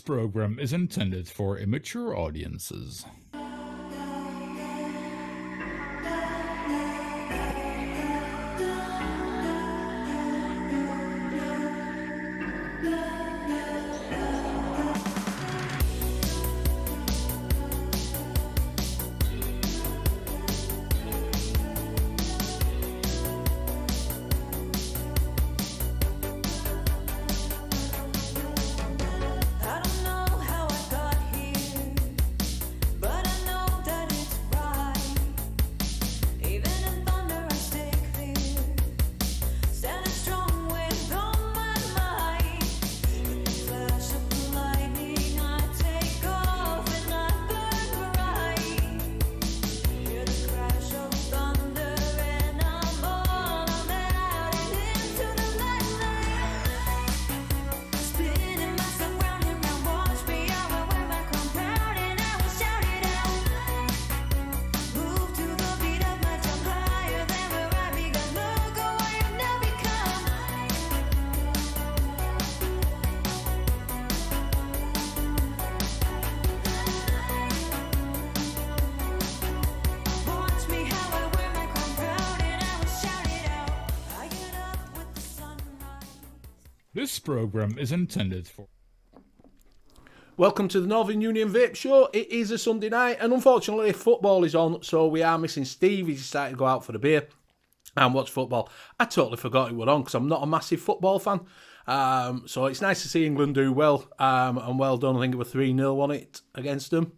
program is intended for immature audiences. This program is intended for... Welcome to the Northern Union Vape Show. It is a Sunday night, and unfortunately football is on, so we are missing Steve. He's decided to go out for the beer and watch football. I totally forgot it was on because I'm not a massive football fan. So it's nice to see England do well, and well done. I think it was 3-0 on it against them.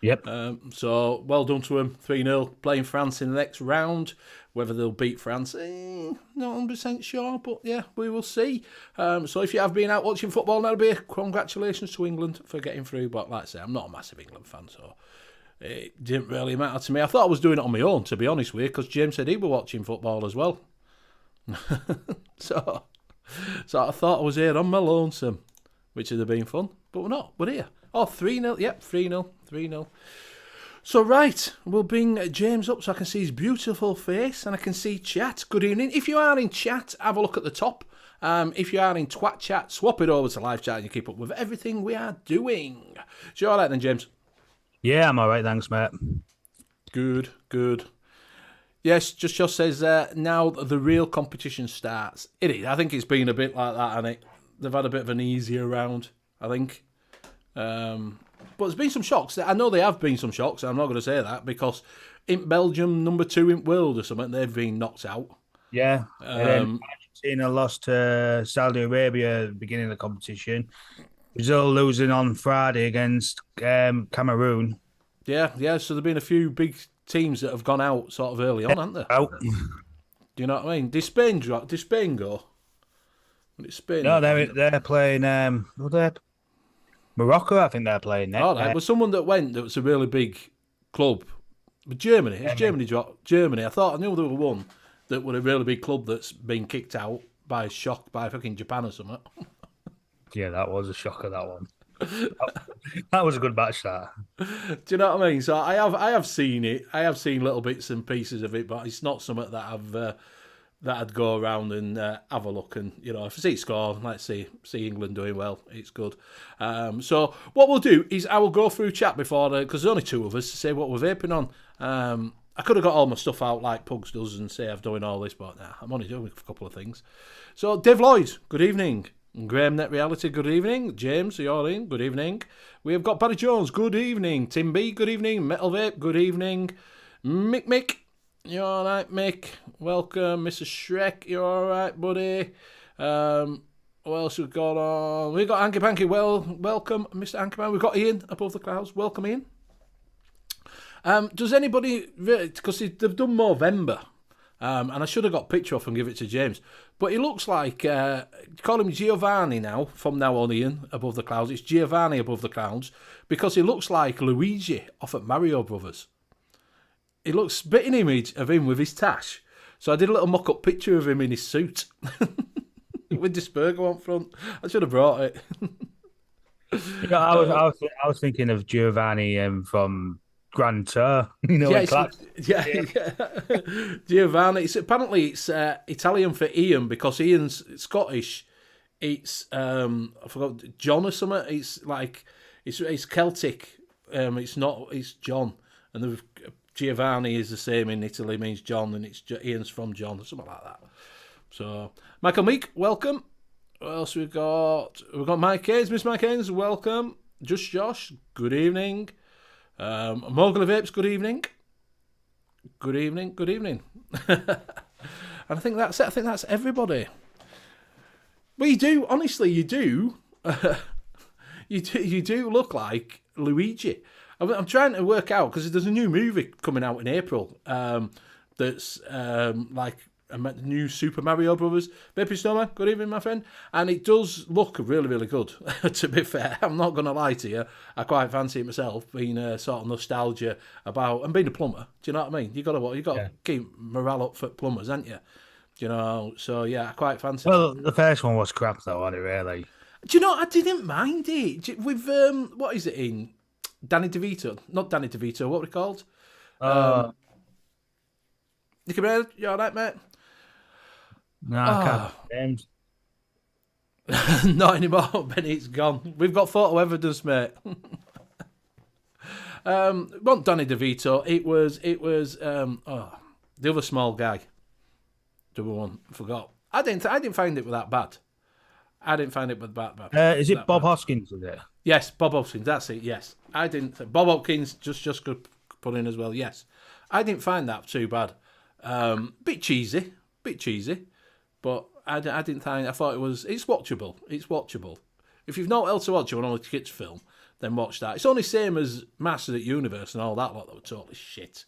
Yep. So well done to them, 3-0. Playing France in the next round. Whether they'll beat France, not 100% sure, but yeah, we will see. So if you have been out watching football now, congratulations to England for getting through. But like I say, I'm not a massive England fan, so it didn't really matter to me. I thought I was doing it on my own, to be honest with you, because James said he was watching football as well. so I thought I was here on my lonesome, which would have been fun, but we're not. We're here. Oh, 3-0. Yep, 3-0. So, right, we'll bring James up so I can see his beautiful face and I can see chat. Good evening. If you are in chat, have a look at the top. If you are in twat chat, swap it over to live chat and you keep up with everything we are doing. So, you all right then, James? Yeah, I'm all right, thanks, mate. Good. Yes, just says, now the real competition starts. It is. I think it's been a bit like that, hasn't it? They've had a bit of an easier round, I think. But there's been some shocks. I know there have been some shocks. I'm not going to say that because in Belgium, number 2 in world or something, they've been knocked out. Yeah. Argentina lost to Saudi Arabia at the beginning of the competition. Brazil losing on Friday against Cameroon. Yeah. So there've been a few big teams that have gone out sort of early on, haven't there? Out. Do you know what I mean? Did Spain go? Did Spain? No, they're playing. Morocco, I think they're playing next. All right, but someone that went that was a really big club. But Germany, it's Germany. I thought I knew there was one that was a really big club that's been kicked out by fucking Japan or something. Yeah, that was a shocker, that one. That was a good match, that. Do you know what I mean? So I have seen it. I have seen little bits and pieces of it, but it's not something that I'd go around and have a look. And, you know, if I see it score, let's see England doing well. It's good. So what we'll do is I will go through chat before, because there's only 2 of us, to say what we're vaping on. I could have got all my stuff out like Pugs does and say I've done all this, but nah, I'm only doing a couple of things. So Dave Lloyd, good evening. Graham Net Reality, good evening. James, you're in, good evening. We have got Barry Jones, good evening. Tim B, good evening. Metal Vape, good evening. Mick, you all right, Mick? Welcome, Mr. Shrek. You all right, buddy? What else we've got on? We've got Hanky Panky. Welcome, Mr. Hanky Man. We've got Ian above the clouds. Welcome, Ian. Does anybody... Because they've done Movember. And I should have got a picture off and give it to James. But he looks like... call him Giovanni now, from now on, Ian, above the clouds. It's Giovanni above the clouds. Because he looks like Luigi off at Mario Brothers. He looks a bit an image of him with his tash. So I did a little mock-up picture of him in his suit. With the Spurgo on front. I should have brought it. You know, I was thinking of Giovanni from Grand Tour. You know, yeah. Giovanni. Apparently it's Italian for Ian because Ian's Scottish It's I forgot John or something. It's like it's Celtic. It's John, and the Giovanni is the same in Italy, means John, and it's Ian's from John or something like that. So Michael Meek, welcome. What else we got? We've got Mike Haynes, Miss Mike Haynes, welcome. Just Josh, good evening. Mowgli Vapes, good evening. Good evening, good evening. And I think that's it. I think that's everybody. Well, you do, honestly, you do. you do look like Luigi. I'm trying to work out, because there's a new movie coming out in April that's like a new Super Mario Brothers. Vape Snowman, good evening, my friend. And it does look really, really good, to be fair. I'm not going to lie to you. I quite fancy it myself, being a sort of nostalgia about, and being a plumber. Do you know what I mean? You got to keep morale up for plumbers, haven't you? You know, so yeah, I quite fancy Well, the first one was crap, though, wasn't it, really? Do you know, I didn't mind it. With, what is it in? Danny DeVito. Not Danny DeVito, what were they called? Nicky Bird, you all right, mate? No, I can't. Not anymore, Benny, it's gone. We've got photo evidence, mate. Not Danny DeVito, it was the other small guy. The one, forgot. I didn't find it that bad. I didn't find it bad. Is it Bob Hoskins, is it? Yes, Bob Hoskins, that's it, yes. I didn't. Bob Hopkins, just could put in as well, yes. I didn't find that too bad. Bit cheesy, but I didn't find. I thought it's watchable. It's watchable. If you've not else to watch on a kids' film, then watch that. It's only same as Masters at N.U.V.S and all that lot that were totally shit.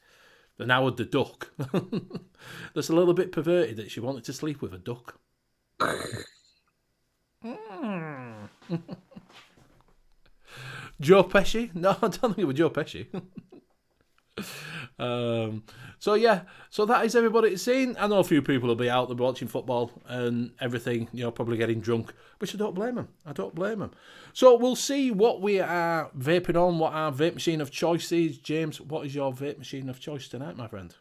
And Howard the Duck. That's a little bit perverted that she wanted to sleep with a duck. Joe Pesci? No, I don't think it was Joe Pesci. So that is everybody to see. I know a few people will be out there watching football and everything, probably getting drunk, which I don't blame them. So we'll see what we are vaping on, what our vape machine of choice is. James, what is your vape machine of choice tonight, my friend?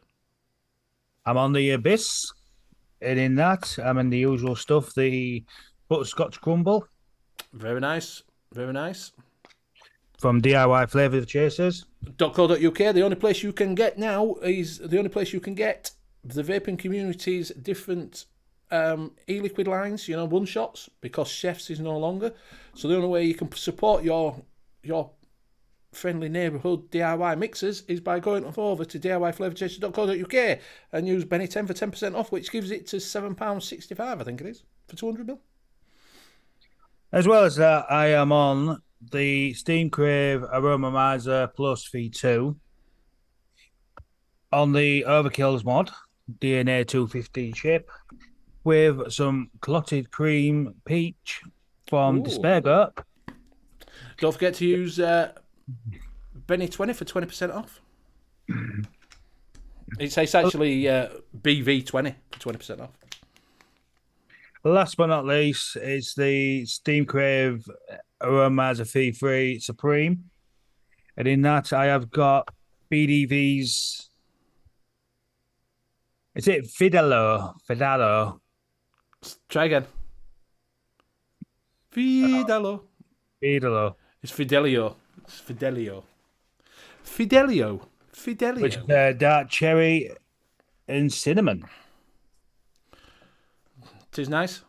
I'm on the Abyss, and in that, I'm in the usual stuff, the butterscotch crumble. Very nice. From DIY Flavour Chasers. .co.uk, the only place you can get now is the vaping community's different e-liquid lines, one shots, because Chefs is no longer. So the only way you can support your friendly neighbourhood DIY mixers is by going over to DIYFlavourChasers.co.uk and use Benny10 for 10% off, which gives it to £7.65, I think it is, for 200ml. As well as that, I am on the Steam Crave Aromomizer Plus V2 on the Overkills mod, DNA 250 chip, with some clotted cream peach from Dispergo. Don't forget to use Benny20 for 20% off. It's actually BV20 for 20% off. Last but not least, it's the Steam Crave Aromizer V3 Supreme. And in that, I have got BDV's. Is it Fidelo? Try again. Fidelo. It's Fidelio. Which is dark cherry and cinnamon. Tis nice.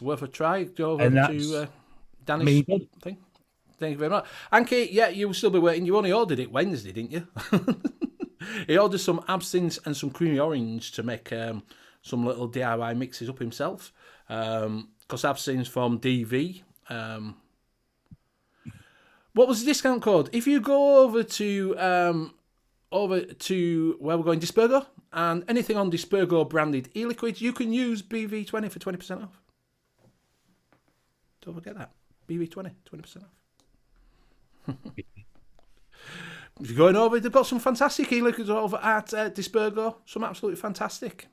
Worth a try. Go over to Danny's thing. Thank you very much. Anki, yeah, you will still be waiting. You only ordered it Wednesday, didn't you? He ordered some absinthe and some creamy orange to make some little DIY mixes up himself. Because absinthe from DV. What was the discount code? If you go over to where we're going, Dispergo, and anything on Dispergo branded e-liquids, you can use BV20 for 20% off. Don't forget that. BV20, 20% off. If you're going over, they've got some fantastic e-liquids over at Dispergo. Some absolutely fantastic.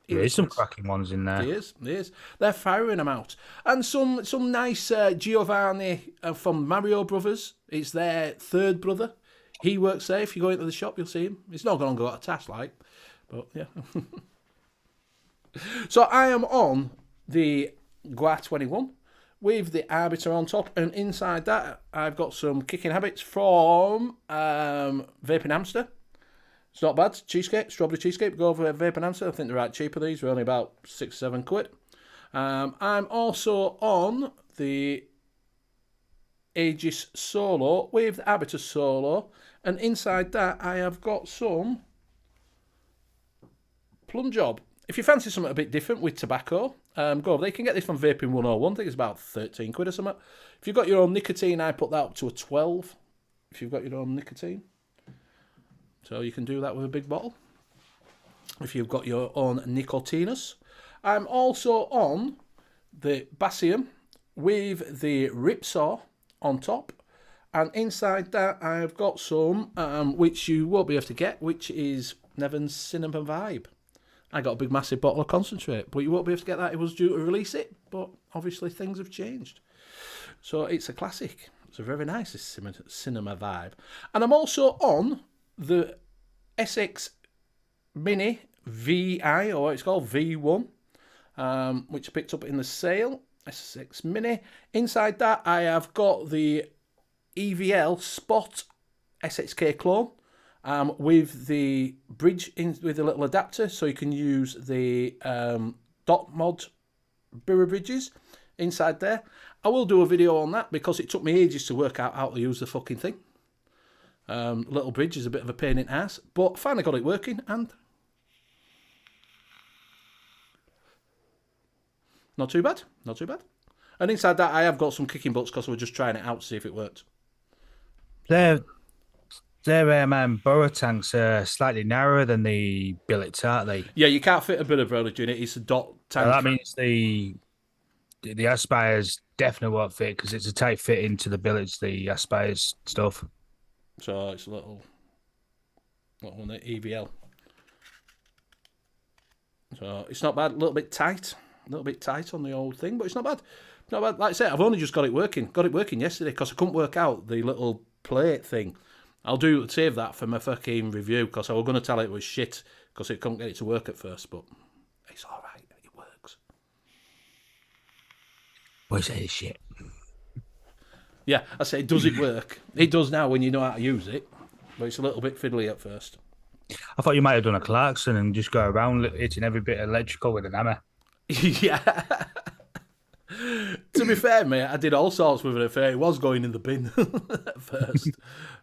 There's some cracking ones in there. There is. They're firing them out. And some nice Giovanni from Mario Brothers. It's their third brother. He works there. If you go into the shop, you'll see him. It's not going to go out of task, but yeah. So I am on the GUA21 with the Arbiter on top, and inside that I've got some Kicking Habits from Vaping Hamster. It's not bad. Cheesecake, strawberry cheesecake. Go over Vaping Hamster. I think they're right cheaper. These are only about £6-7. I'm also on the Aegis Solo with the Arbiter Solo, and inside that I have got some Plum Job. If you fancy something a bit different with tobacco, go over there. You can get this from Vaping 101. I think it's about £13 or something. If you've got your own nicotine, I put that up to a 12. If you've got your own nicotine. So you can do that with a big bottle. If you've got your own Nicotinus. I'm also on the Basium with the Ripsaw on top. And inside that, I've got some, which you won't be able to get, which is N.U.V.S Cinnamon Vibe. I got a big, massive bottle of concentrate, but you won't be able to get that. It was due to release it, but obviously things have changed. So it's a classic. It's a very nice cinema vibe. And I'm also on the SX Mini VI, or it's called V1, which I picked up in the sale. SX Mini. Inside that, I have got the EVL Spot SXK clone. With the bridge in with a little adapter, so you can use the dot mod mirror bridges inside there. I will do a video on that because it took me ages to work out how to use the fucking thing. Little bridge is a bit of a pain in the ass, but finally got it working, and not too bad, not too bad. And inside that, I have got some kicking butts because we're just trying it out to see if it works. Their Burrow tanks are slightly narrower than the billets, aren't they? Yeah, you can't fit a bit of rollage in it. It's a dot tank. That means the Aspires definitely won't fit because it's a tight fit into the billets, the Aspires stuff. So it's a little on the EVL. So it's not bad. A little bit tight on the old thing, but it's not bad. Not bad. Like I said, I've only just got it working. Got it working yesterday because I couldn't work out the little plate thing. I'll save that for my fucking review because I was going to tell it was shit because it couldn't get it to work at first, but it's all right. It works. What is it? Shit. Yeah, I say, does it work? It does now when you know how to use it, but it's a little bit fiddly at first. I thought you might have done a Clarkson and just go around hitting every bit of electrical with an hammer. Yeah. To be fair, mate, I did all sorts with it at first. It was going in the bin at first,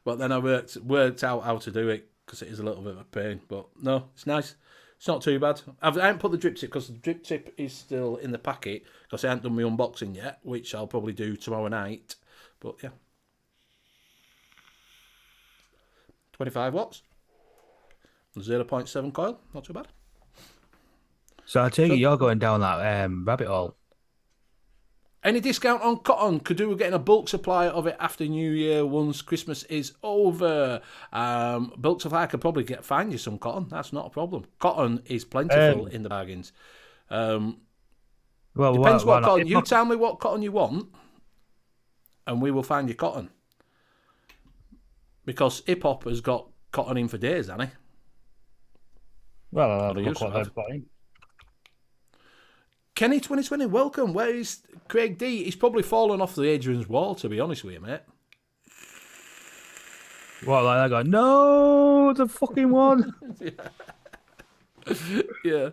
but then I worked out how to do it because it is a little bit of a pain. But no, it's nice. It's not too bad. I haven't put the drip tip because the drip tip is still in the packet because I haven't done my unboxing yet, which I'll probably do tomorrow night. But yeah, 25 watts, 0.7 coil, not too bad. So I take it you're going down that rabbit hole. Any discount on cotton? Could do with getting a bulk supply of it after New Year once Christmas is over. Bulk supply, I could probably find you some cotton. That's not a problem. Cotton is plentiful in the bargains. Well, depends what cotton. You tell me what cotton you want, and we will find you cotton. Because hip hop has got cotton in for days, hasn't he? Well, I'll have a look what they've got in. Kenny 2020, welcome. Where is Craig D? He's probably fallen off the Adrian's wall, to be honest with you, mate. What, like I go, no, the fucking one. Yeah.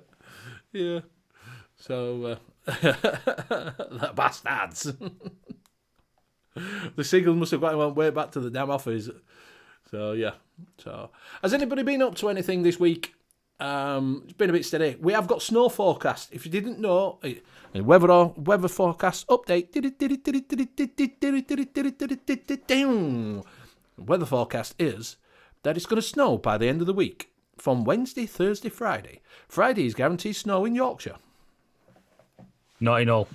So, the bastards. The signal must have went way back to the damn office. So, yeah. So, has anybody been up to anything this week? It's been a bit steady. We have got snow forecast. If you didn't know, weather forecast update. Weather forecast is that it's going to snow by the end of the week from Wednesday, Thursday, Friday. Friday is guaranteed snow in Yorkshire. Not in all.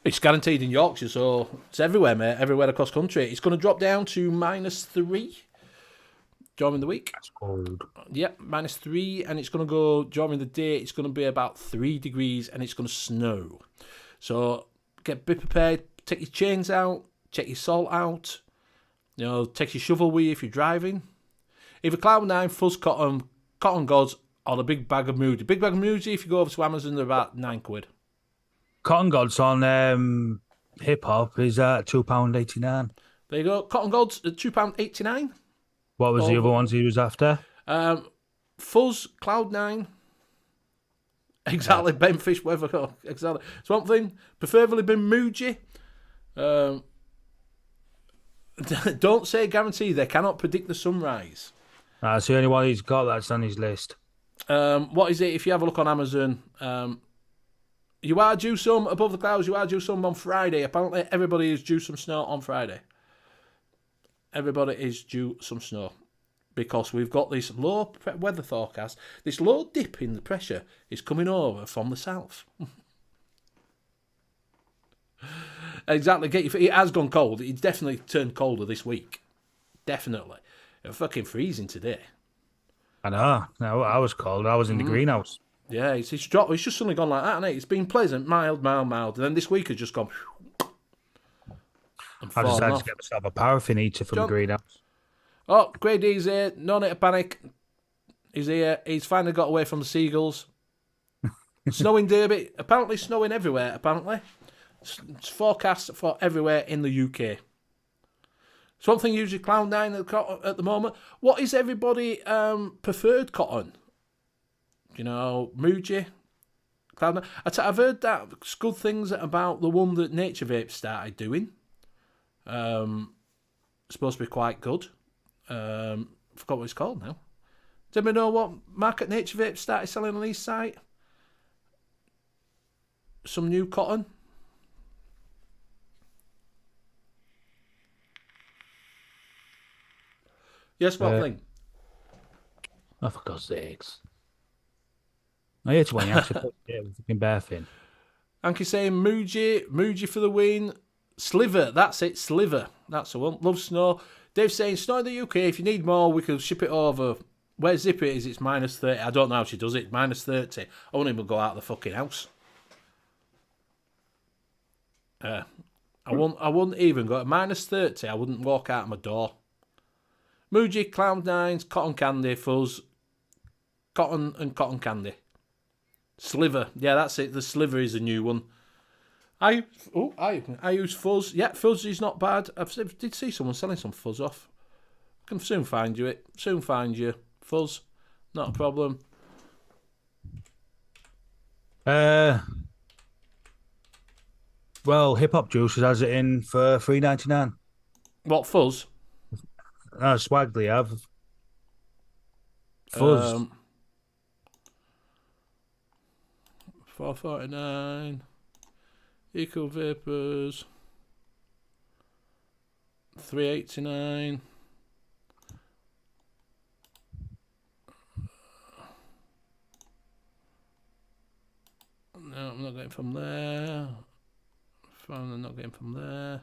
It's guaranteed in Yorkshire, so it's everywhere, mate. Everywhere across country. It's going to drop down to -3. During the week. That's cold. Yep, -3, and it's going to go during the day. It's going to be about 3 degrees, and it's going to snow. So be prepared. Take your chains out. Check your salt out. Take your shovel with you if you're driving. Either Cloud9, Fuzz Cotton Gods, or the big bag of Moody. Big bag of Moody, if you go over to Amazon, they're about £9. Cotton Gods on hip hop is at £2.89. There you go. Cotton Gods at £2.89. What was the other ones he was after? Fuzz, Cloud9. Exactly, Ben Fish, whatever. Exactly. Swamp Thing, preferably been Muji. Don't say guarantee. They cannot predict the sunrise. That's the only one he's got that's on his list. What is it? If you have a look on Amazon, you are due some above the clouds. You are due some on Friday. Apparently, everybody is due some snow on Friday. Everybody is due some snow because we've got this low weather forecast. This low dip in the pressure is coming over from the south. Exactly. It has gone cold. It's definitely turned colder this week. Definitely. It's fucking freezing today. I know. No, I was cold. I was in the greenhouse. Yeah, it's dropped. It's just suddenly gone like that, hasn't it? It's been pleasant, mild. And then this week has just gone. I decided to get myself a paraffin heater from the greenhouse. Oh, Grey D's here. No need to panic. He's here. He's finally got away from the seagulls. Snowing Derby. Apparently snowing everywhere, apparently. It's forecast for everywhere in the UK. Something usually Cloud9 at the moment. What is everybody preferred cotton? You know, Muji, Cloud9. I've heard that good things about the one that Nature Vape started doing. Supposed to be quite good. Forgot what it's called now. Do we know what market Nature Vape started selling on his site? Some new cotton. Yes, what thing? Oh, for God's sakes. I hate it when you actually put it with fucking bare fin. Anki saying Muji for the win. Sliver, that's it, Sliver. That's the one. Love snow. Dave saying, snow in the UK, if you need more, we can ship it over. Where Zip it is, it's minus 30. I don't know how she does it. Minus 30. I won't even go out of the fucking house. I wouldn't even go. At minus 30, I wouldn't walk out of my door. Muji, Cloud9, Cotton Candy, Fuzz, Cotton and Cotton Candy. Sliver, yeah, that's it. The Sliver is a new one. I use Fuzz. Yeah, Fuzz is not bad. Did see someone selling some Fuzz off. Can soon find you it. Soon find you Fuzz. Not a problem. Well, Hip Hop Juice has it in for $3.99. What Fuzz? Swag they have. Fuzz. $4.49. Eco Vapors. $3.89. No, I'm not getting from there. I'm not getting from there.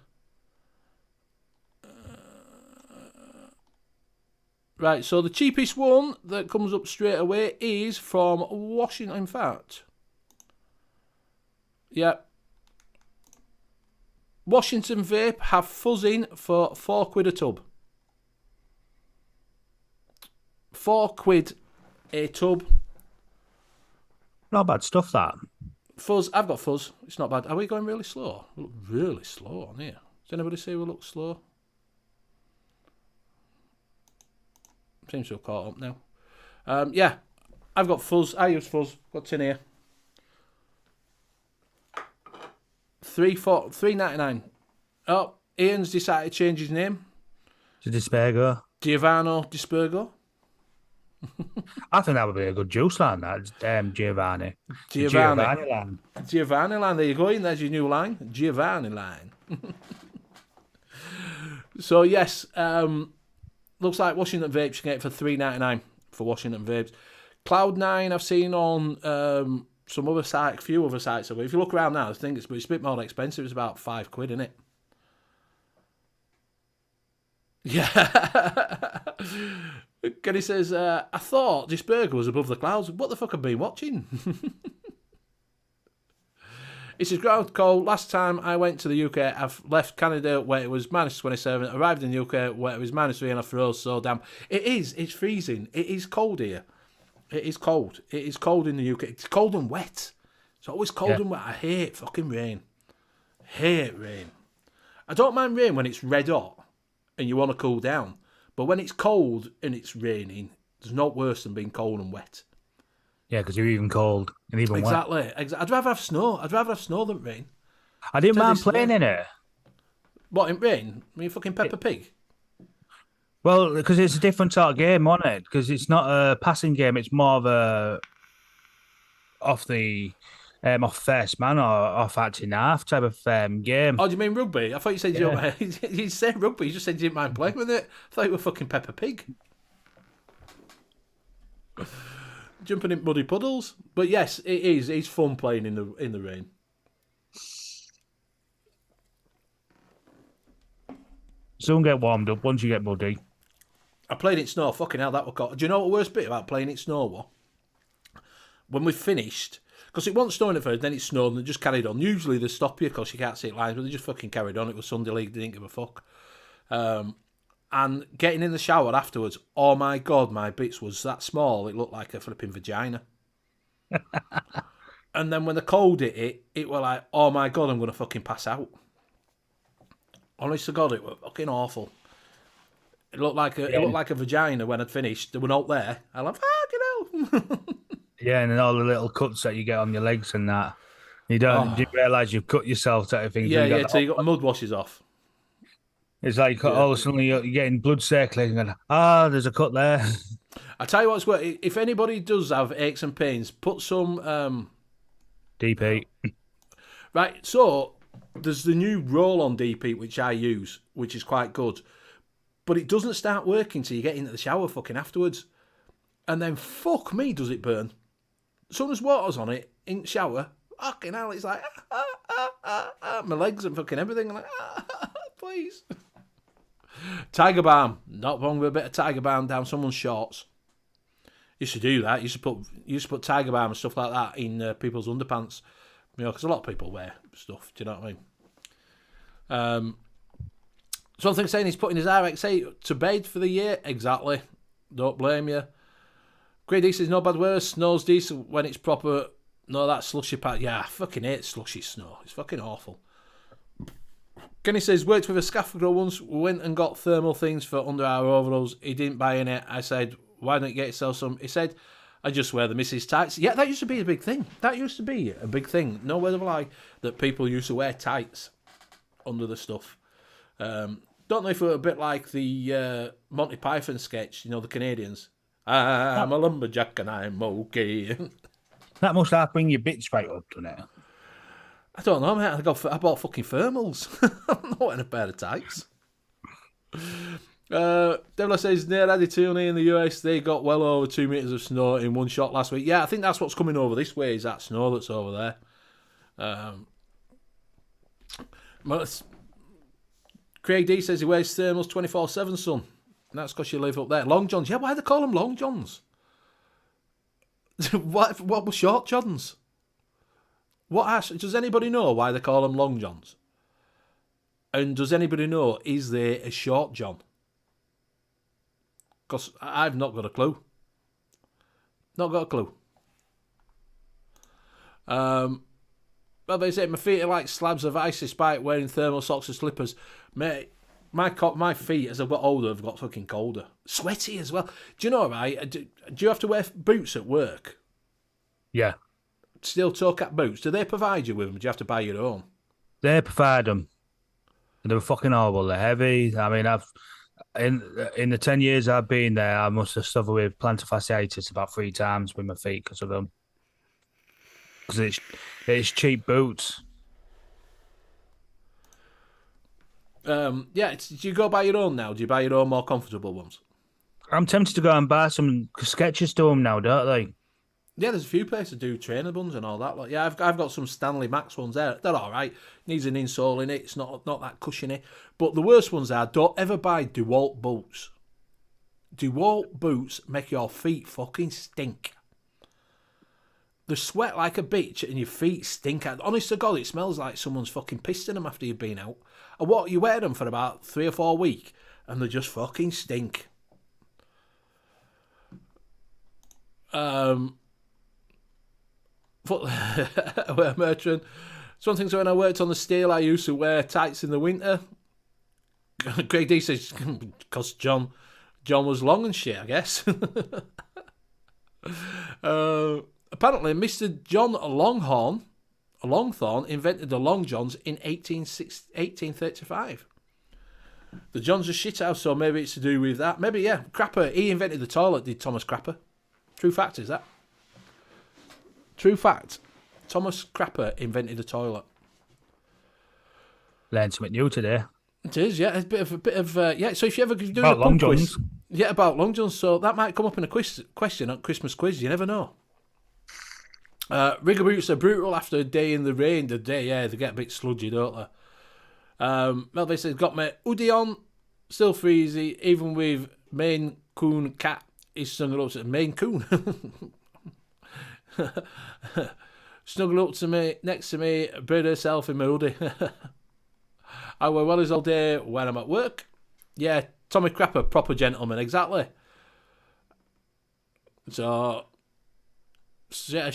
Right, so the cheapest one that comes up straight away is from Washington. In fact, yeah, Washington Vape have Fuzz in for £4 a tub. £4 a tub. Not bad stuff, that. Fuzz, I've got Fuzz. It's not bad. Are we going really slow? We look really slow on here. Does anybody say we look slow? Seems to have caught up now. Yeah, I've got Fuzz. I use Fuzz. Got tin here. $3.99. Oh, Ian's decided to change his name To Dispergo. Giovanni Dispergo. I think that would be a good juice line, that. Giovanni. Giovanni line. Giovanni line. There you go. Ian, there's your new line. Giovanni line. So, yes, looks like Washington Vapes, you can get it for $3.99 for Washington Vapes. Cloud9 I've seen on some other site, a few other sites. If you look around now, I think it's a bit more expensive. It's about £5, isn't it? Yeah. Kenny says, I thought this burger was above the clouds. What the fuck have I been watching? It says, ground cold. Last time I went to the UK, I've left Canada where it was minus 27, arrived in the UK where it was minus 3 and I froze so damn. It is. It's freezing. It is cold here. It is cold. It is cold in the UK. It's cold and wet. It's always cold and wet. I hate fucking rain. Hate rain. I don't mind rain when it's red hot and you want to cool down. But when it's cold and it's raining, there's not worse than being cold and wet. Yeah, because you're even cold and even wet. Exactly. I'd rather have snow. I'd rather have snow than rain. I didn't mind playing in it. What, in rain? I mean, fucking Peppa Pig? Well, because it's a different sort of game, isn't it? Because it's not a passing game. It's more of a off first man or off acting half type of game. Oh, do you mean rugby? I thought you said you said rugby. You just said you didn't mind playing with it. I thought you were fucking Peppa Pig. Jumping in muddy puddles. But yes, it is. It's fun playing in the rain. Soon get warmed up once you get muddy. I played in snow. Fucking hell, that was cold. Do you know what the worst bit about playing in snow was? When we finished, because it wasn't snowing at first, then it snowed and they just carried on. Usually they stop you because you can't see it lines, but they just fucking carried on. It was Sunday league, they didn't give a fuck. And getting in the shower afterwards, oh my God, my bits was that small, it looked like a flipping vagina. And then when the cold hit it, it was like, oh my God, I'm going to fucking pass out. Honest to God, it was fucking awful. It looked like a vagina when I'd finished. They were not there. I'm like, fucking hell. Yeah, and then all the little cuts that you get on your legs and that. You don't realise you've cut yourself type of thing. Yeah, so you got mud washes off. It's like all of a sudden you're getting blood circulating and there's a cut there. I tell you what's worth. If anybody does have aches and pains, put some DP. Right, so there's the new roll-on DP which I use, which is quite good. But it doesn't start working till you get into the shower fucking afterwards. And then fuck me does it burn. As soon as water's on it, in the shower, fucking hell, it's like, my legs and fucking everything. I'm like, please. Tiger balm. Not wrong with a bit of tiger balm down someone's shorts. Used to do that. Used to put tiger balm and stuff like that in people's underpants. You know, because a lot of people wear stuff. Do you know what I mean? Something saying he's putting his RX-8 to bed for the year. Exactly. Don't blame you. Grey D says no bad worse. Snow's decent when it's proper. No, that slushy part. Yeah, I fucking hate slushy snow. It's fucking awful. Kenny says, worked with a scaffolder once. We went and got thermal things for under our overalls. He didn't buy any. I said, why don't you get yourself some? He said, I just wear the missus tights. Yeah, that used to be a big thing. No word of a lie that people used to wear tights under the stuff. Don't know if it were a bit like the Monty Python sketch, you know, the Canadians. I'm a lumberjack and I'm okay. That must have bring your bits right up, doesn't it? I don't know, mate. I bought fucking thermals. I'm not wearing a pair of tights. Devla says, near Adituni in the US, they got well over 2 meters of snow in one shot last week. Yeah, I think that's what's coming over this way, is that snow that's over there. Craig D says he wears thermals 24/7, son. And that's because you live up there. Long johns. Yeah, why do they call them long johns? what were short johns? Does anybody know why they call them long johns? And does anybody know, is there a short john? Because I've not got a clue. Not got a clue. Well, they say my feet are like slabs of ice despite wearing thermal socks and slippers. Mate, my feet as I've got older have got fucking colder. Sweaty as well. Do you know, right? Do you have to wear boots at work? Yeah. Steel toe cap boots. Do they provide you with them? Do you have to buy your own? They provide them. They were fucking horrible. They're heavy. I mean, in the 10 years I've been there, I must have suffered with plantar fasciitis about 3 times with my feet because of them. Because it's cheap boots. Yeah. Do you go buy your own now? Do you buy your own more comfortable ones? I'm tempted to go and buy some Skechers to them now, don't they? Yeah, there's a few places that do trainer buns and all that. Like, yeah, I've got some Stanley Max ones there. They're all right. Needs an insole in it. It's not that cushiony. But the worst ones are, don't ever buy DeWalt boots. DeWalt boots make your feet fucking stink. They sweat like a bitch and your feet stink. Honest to God, it smells like someone's fucking pissed in them after you've been out. And what, you wear them for about 3 or 4 weeks and they just fucking stink. Wear merchant. Some things when I worked on the steel, I used to wear tights in the winter. Craig D says, because John was long and shit, I guess. Apparently, Mr. John Longthorne invented the Long Johns in 1835. The Johns are shithouse, so maybe it's to do with that. Maybe, yeah. Crapper, he invented the toilet, did Thomas Crapper. True fact, is that? True fact. Thomas Crapper invented the toilet. Learned something new today. It is, yeah. It's a bit of yeah. So if you ever do About a Long pub quiz, Johns. yeah, about Long Johns. So that might come up in a question at Christmas quiz. You never know. Rigger boots are brutal after a day in the rain. They get a bit sludgy, don't they? Melvin says, got my hoodie on, still freezy, even with Maine Coon cat. He's snuggled up to Maine Coon. Snuggled up to me, next to me, bird herself in my hoodie. I wear wellies all day when I'm at work. Yeah, Tommy Crapper, proper gentleman, exactly. So, I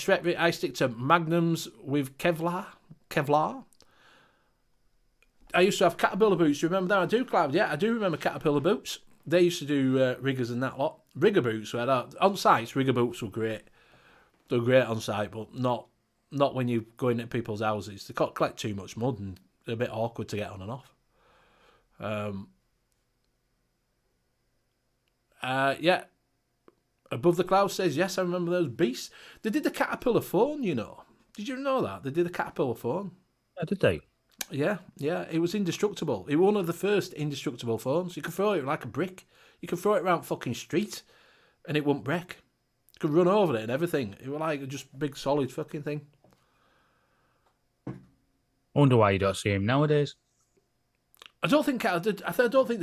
stick to Magnums with Kevlar. I used to have Caterpillar boots. You remember that? I do, Clive. Yeah, I do remember Caterpillar boots. They used to do riggers and that lot. Rigger boots were on site. Rigger boots were great. They're great on site, but not when you go into people's houses. They collect too much mud and they're a bit awkward to get on and off. Yeah. Above the Clouds says, yes, I remember those beasts. They did the Caterpillar phone, you know. Did you know that? They did the Caterpillar phone. Oh, did they? Yeah. It was indestructible. It was one of the first indestructible phones. You could throw it like a brick. You could throw it around fucking street and it wouldn't break. You could run over it and everything. It was like just big solid fucking thing. I wonder why you don't see him nowadays. I don't think they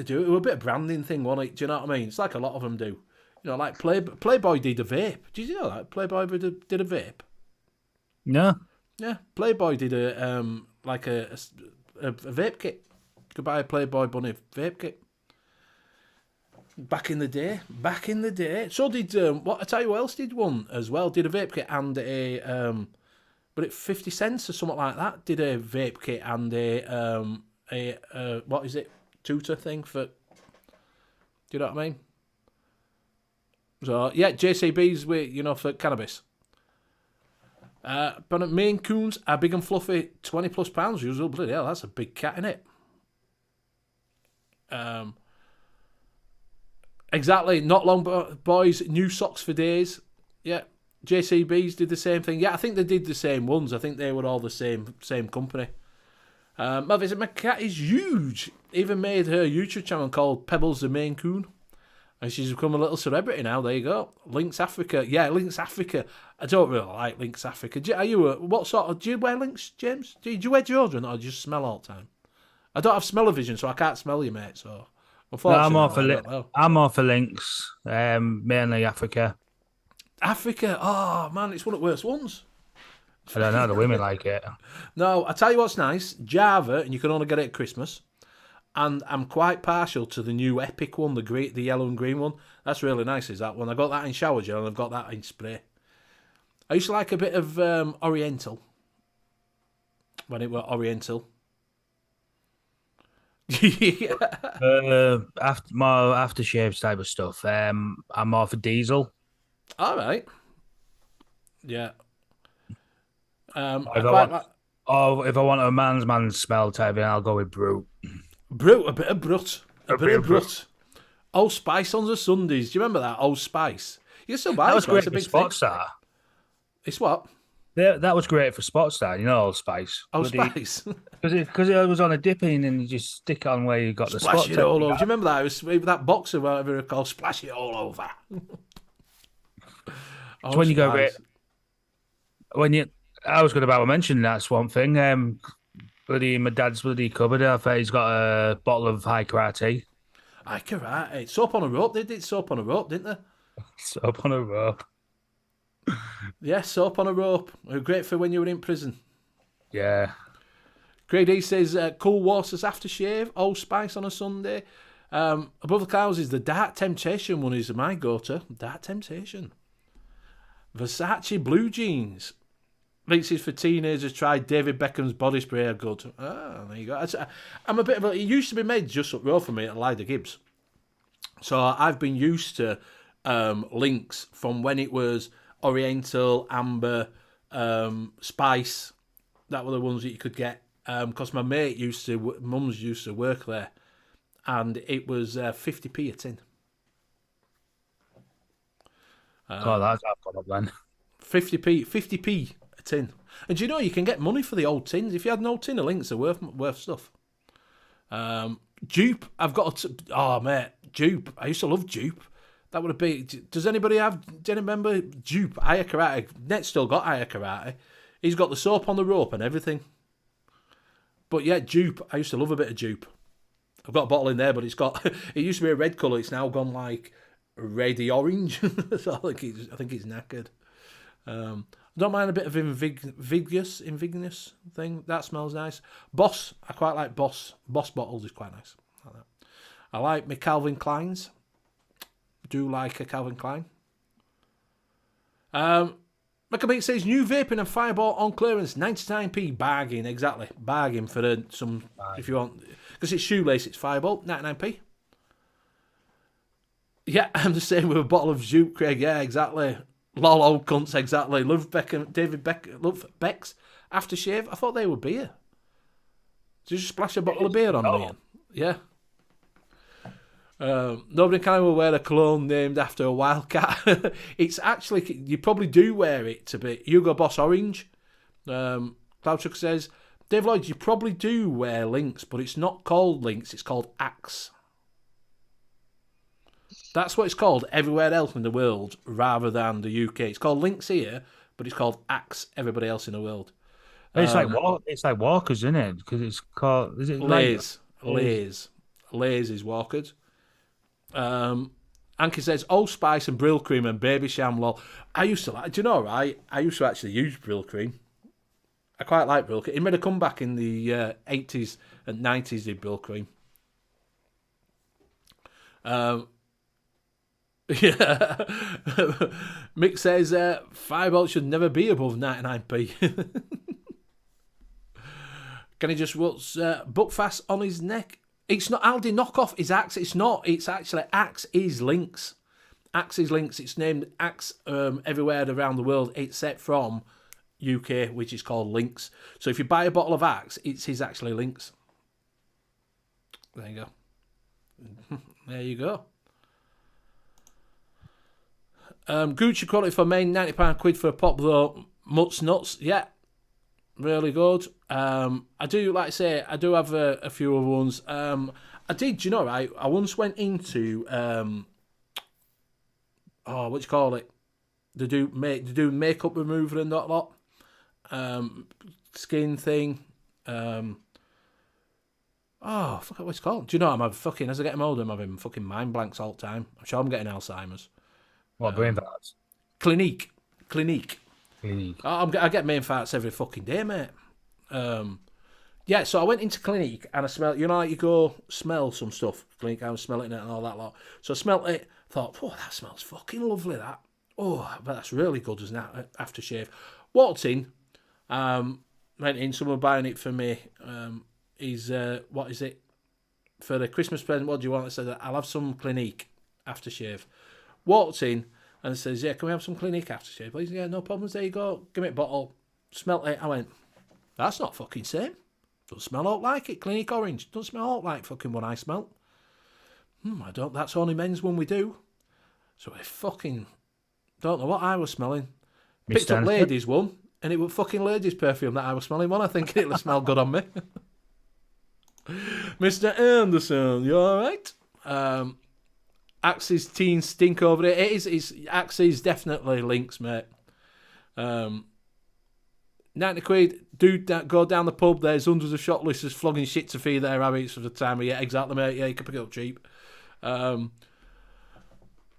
do. It was a bit of branding thing, wasn't it? Do you know what I mean? It's like a lot of them do. You know, like Playboy did a vape. Did you know that? Playboy did a vape. No. Yeah, Playboy did a vape kit. You could buy a Playboy bunny vape kit. Back in the day. So did what? I tell you what else did one as well. Did a vape kit and a but it 50 cents or something like that. Did a vape kit and a what is it? Tutor thing for. Do you know what I mean? So yeah, JCBs with for cannabis. But Maine Coons are big and fluffy, 20 plus pounds usual. Bloody hell, that's a big cat, innit? Exactly, not long boys, new socks for days. Yeah, JCBs did the same thing. Yeah, I think they did the same ones. I think they were all the same company. My cat is huge. Even made her YouTube channel called Pebbles the Maine Coon. And she's become a little celebrity now. There you go. Lynx Africa. Yeah, Lynx Africa. I don't really like Lynx Africa. Do you wear Lynx, James? Do you wear deodorant or do you just smell all the time? I don't have smell-o-vision, so I can't smell you, mate. So, unfortunately, I'm more for Lynx, mainly Africa. Africa? Oh, man, it's one of the worst ones. I don't know, the women like it. No, I tell you what's nice. Java, and you can only get it at Christmas. And I'm quite partial to the new Epic one, the yellow and green one. That's really nice, is that one. I got that in shower gel and I've got that in spray. I used to like a bit of Oriental. When it were Oriental. More aftershave type of stuff. I'm more for Diesel. All right. Yeah. If I want a man's smell type thing, I'll go with Brute. A bit of Brut. A bit of Brut. Old Spice on the Sundays. Do you remember that? Old Spice. You can still buy it. That was great for Spotstar. It's what? That was great for Spotstar, Old Spice. Old Spice. Because it was on a dipping and you just stick it on where you got the spot. Splash it all over. Do you remember that? It was that box or whatever it's called. Splash it all over. So when you go I was going to mention that's one thing. My dad's cupboard. I think he's got a bottle of High Karate. High Karate. Soap on a rope. They did soap on a rope, didn't they? Soap on a rope. Yeah, soap on a rope. Great for when you were in prison. Yeah. Craig D says, Cool Waters aftershave, Old Spice on a Sunday. Above the Clouds is the Dark Temptation one is my go-to. Dark Temptation. Versace blue jeans. Links is for teenagers. Try David Beckham's body spray. Are good. Ah, there you go. I'm a bit of a. It used to be made just up road for me at Lyda Gibbs, so I've been used to links from when it was Oriental, Amber, Spice. That were the ones that you could get. Because my mate mums used to work there, and it was 50p a tin. God, that's I've gone up then. 50p a tin. And do you know you can get money for the old tins? If you had an old tin of links, they're worth stuff. Dupe, I've got mate, Dupe. I used to love Dupe. That would have been. Do you remember Dupe? Aya Karate. Net's still got Aya Karate. He's got the soap on the rope and everything. But yeah, Dupe. I used to love a bit of Dupe. I've got a bottle in there, but it's got. It used to be a red colour. It's now gone like reddy orange. So I think it's knackered. I don't mind a bit of Invictus thing. That smells nice. Boss. I quite like Boss. Boss bottles is quite nice. I like that. I like my Calvin Kleins. Do like a Calvin Klein. Maccabee says new vaping and Fireball on clearance, 99p bargain, exactly. Bargain for some, if you want, because it's shoelace, it's Fireball, 99p. Yeah, I'm the same with a bottle of Zoop, Craig, yeah, exactly. Lol, old cunts, exactly. Love Beck's aftershave. I thought they were beer. Did you just splash a bottle of beer on me? Yeah. Nobody kind of wear a cologne named after a wildcat. It's actually, you probably do wear it to be Hugo Boss Orange. Cloudchuck says, Dave Lloyd, you probably do wear Lynx, but it's not called Lynx, it's called Axe. That's what it's called everywhere else in the world rather than the UK. It's called Lynx here, but it's called Axe everybody else in the world. It's like Walkers, isn't it? Because it's called, is it Lays. Lays is Walkers. Anki says Old Spice and Brill Cream and Baby Sham. Lol. I used to like. Do you know? Right? I used to actually use Brill Cream. I quite like Brill Cream. It made a comeback in the 80s and 90s. Did Brill Cream? Yeah. Mick says Fireball should never be above 99p. Can he just what's Buckfast on his neck? It's not Aldi knockoff, is Axe. It's not. It's actually Axe is Lynx. Axe is Lynx. It's named Axe everywhere around the world except from UK, which is called Lynx. So if you buy a bottle of Axe, it's actually Lynx. There you go. There you go. Gucci quality for main, £90 for a pop though. Mutts nuts. Yeah. Really good. I do, like I say, I do have a few other ones. I did, you know, right? I once went into, what do you call it? They do makeup remover and that lot. Skin thing. I forgot what it's called. Do you know, as I get older, I'm having fucking mind blanks all the time. I'm sure I'm getting Alzheimer's. What, brain farts? Clinique. Oh, I get main farts every fucking day, mate. Yeah, so I went into Clinique and I smelled, you know, like you go smell some stuff. Clinique, I was smelling it and all that lot. So I smelled it, thought, oh, that smells fucking lovely, that. Oh, but that's really good as an aftershave. Walked in, went in, someone buying it for me. What is it? For the Christmas present, what do you want? I said, I'll have some Clinique aftershave. Walked in and says, yeah, can we have some Clinique aftershave, please? Yeah, no problems, there you go. Give me a bottle. Smelt it. I went, that's not fucking same. Doesn't smell out like it. Clinique Orange. Doesn't smell out like fucking one I smelt. I don't. That's only men's one we do. So I fucking don't know what I was smelling. Picked up ladies one, and it was fucking ladies' perfume that I was smelling one. I think it'll smell good on me. Mr. Anderson, you alright? Axe's teen stink over it. It's Axe's definitely Lynx, mate. 90 quid, dude, go down the pub, there's hundreds of shoplifters flogging shit to feed their rabbits for the time of year. Exactly, mate. Yeah, you can pick it up cheap. Not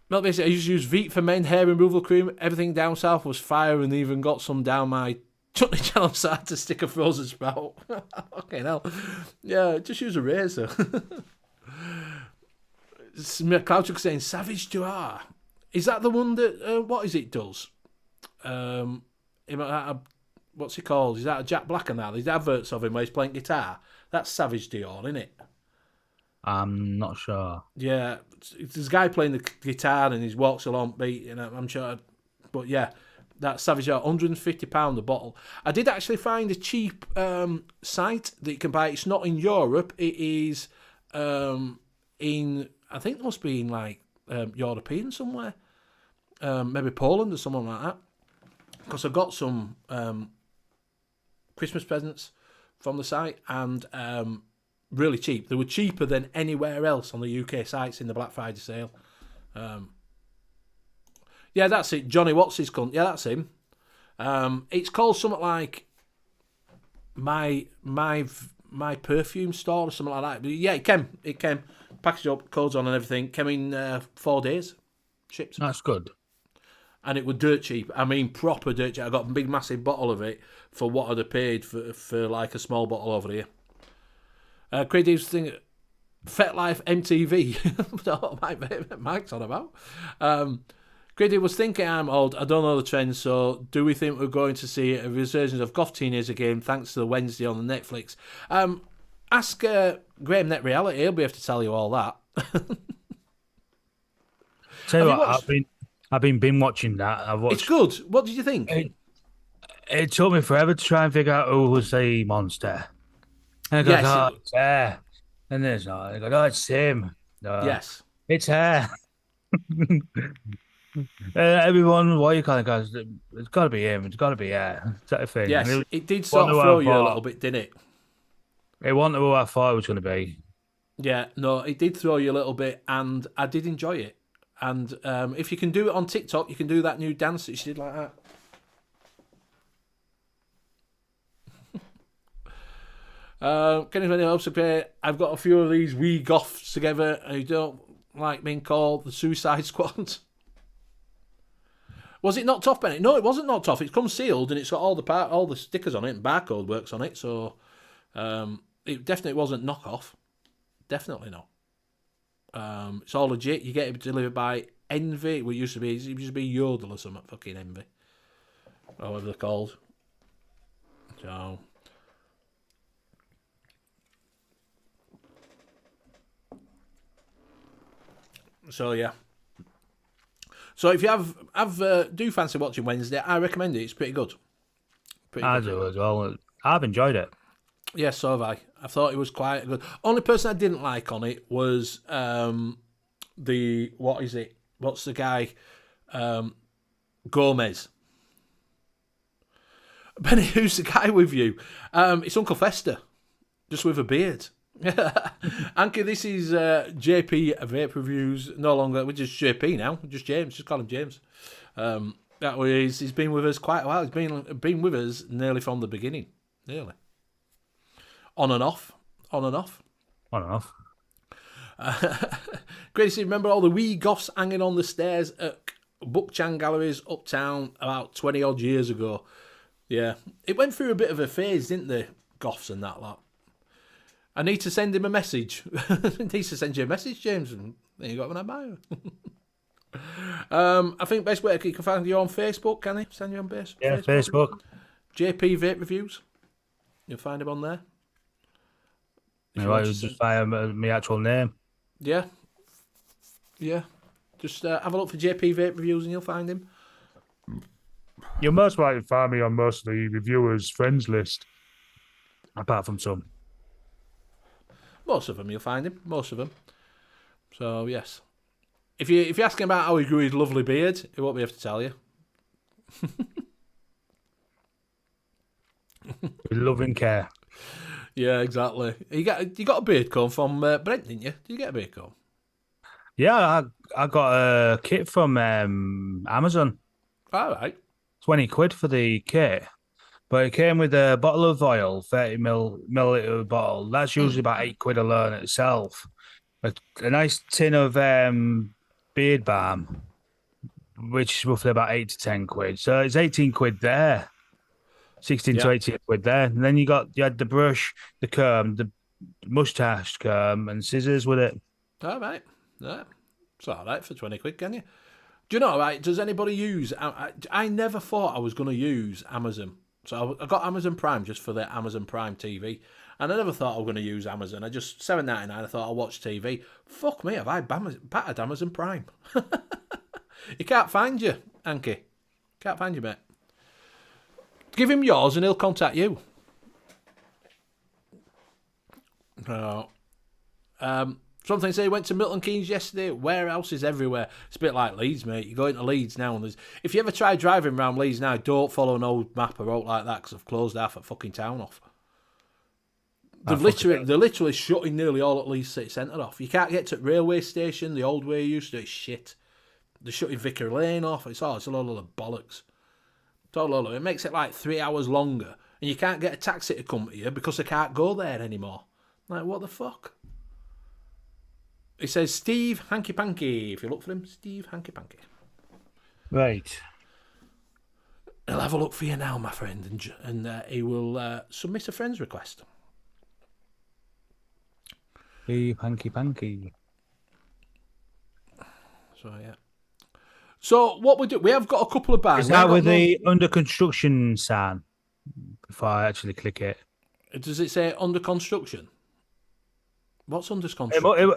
basically, I used to use Vape for men, hair removal cream. Everything down south was fire and even got some down my chutney channel side to stick a frozen spout. Fucking hell. Yeah, just use a razor. Cloudchuck saying, Savage Duar. Is that the one that, what is it does? what's he called? He's out of Jack Black and that. There's adverts of him where he's playing guitar. That's Savage Dior, isn't it? I'm not sure. Yeah, there's a guy playing the guitar and he walks along beat, I'm sure. But yeah, that's Savage Dior, £150 a bottle. I did actually find a cheap site that you can buy. It's not in Europe. It is in, I think it must be in like European somewhere. Maybe Poland or something like that. Because I got some Christmas presents from the site and really cheap. They were cheaper than anywhere else on the UK sites in the Black Friday sale. Yeah, that's it. Johnny What's his cunt. Yeah, that's him. It's called something like my perfume store or something like that. But yeah, it came packaged up, codes on and everything. Came in 4 days. Shipped. That's good. And it was dirt cheap. I mean, proper dirt cheap. I got a big, massive bottle of it for what I'd have paid for like a small bottle over here. Craig Dave's thing, FetLife MTV. What Mike's on about. Craig Dave was thinking I'm old. I don't know the trend, so do we think we're going to see a resurgence of Goth Teenager game thanks to the Wednesday on the Netflix? Ask Graham Net Reality. He'll be able to tell you all that. Tell you what, I've been binge watching that. It's good. What did you think? It took me forever to try and figure out who was the monster. And I go, it's her. And there's not. I go, oh, it's him. Yes. It's her. Everyone, what you kind of goes, it's got to be him. It's got to be her. Is that a thing? Yes, it did sort of throw you a little bit, didn't it? It wasn't who I thought it was going to be. Yeah, no, it did throw you a little bit, and I did enjoy it. And if you can do it on TikTok, you can do that new dance that she did like that. Kenny's really hopes to play. I've got a few of these wee goths together who don't like being called the Suicide Squad. Was it knocked off, Bennett? No, it wasn't knocked off. It's come sealed and it's got all the stickers on it and barcode works on it. So it definitely wasn't knockoff. Definitely not. It's all legit. You get it delivered by N.U.V.S. It used to be Yodel or something. Fucking Envy, or whatever they're called. So yeah. So if you do fancy watching Wednesday, I recommend it. It's pretty good. I do as well. I've enjoyed it. Yes, so have I. I thought it was quite good. Only person I didn't like on it was what's the guy? Gomez. Benny, who's the guy with you? It's Uncle Fester, just with a beard. Anki, this is JP Vape Reviews. No longer, we're just JP now. Just James. Just call him James. He's been with us quite a while. He's been with us nearly from the beginning. Nearly. On and off. Gracie, remember all the wee goths hanging on the stairs at Bookchan Galleries uptown about 20 odd years ago? Yeah. It went through a bit of a phase, didn't they? Goths and that lot. I need to send him a message. I need to send you a message, James. And there you got an bio. I think best way he can find you on Facebook, can he? Send you on Facebook? Yeah, Facebook. JP Vape Reviews. You'll find him on there. Right, just buy my actual name. Yeah. Yeah. Just have a look for JP Vape Reviews and you'll find him. You'll most likely find me on most of the reviewers' friends list. Apart from some. Most of them, you'll find him. Most of them. So, yes. If you're asking about how he grew his lovely beard, he won't be able to tell you. With loving care. Yeah, exactly. You got a beard comb from Brent, didn't you? Did you get a beard comb? Yeah, I got a kit from Amazon. All right. 20 quid for the kit. But it came with a bottle of oil, 30 milliliter bottle. That's usually about 8 quid alone itself. A nice tin of beard balm, which is roughly about 8 to 10 quid. So it's 18 quid there. 16 to 18 quid there. And then you had the brush, the comb, the mustache comb, and scissors with it. All right. Yeah. It's all right for 20 quid, can you? Do you know, right, does anybody use... I never thought I was going to use Amazon. So I got Amazon Prime just for the Amazon Prime TV. And I never thought I was going to use Amazon. I just, $7.99, I thought I'll watch TV. Fuck me, have I battered Amazon Prime? He can't find you, Anki. Can't find you, mate. Give him yours and he'll contact you. Something say he went to Milton Keynes yesterday. Warehouses everywhere. It's a bit like Leeds, mate. You go into Leeds now, and if you ever try driving around Leeds now, don't follow an old map or route like that because they've closed half a fucking town off. They're literally shutting nearly all at Leeds city centre off. You can't get to the railway station the old way you used to. It's shit. They're shutting Vicar Lane off. It's a lot of bollocks. It's all over. It makes it like 3 hours longer, and you can't get a taxi to come to you because they can't go there anymore. Like, what the fuck? It says Steve Hanky Panky. If you look for him, Steve Hanky Panky. Right. He'll have a look for you now, my friend, and he will submit a friend's request. Steve Hanky Panky. So, yeah. So, what we do, we have got a couple of bands. Is that with the under construction sign? Before I actually click it. Does it say under construction? What's under construction?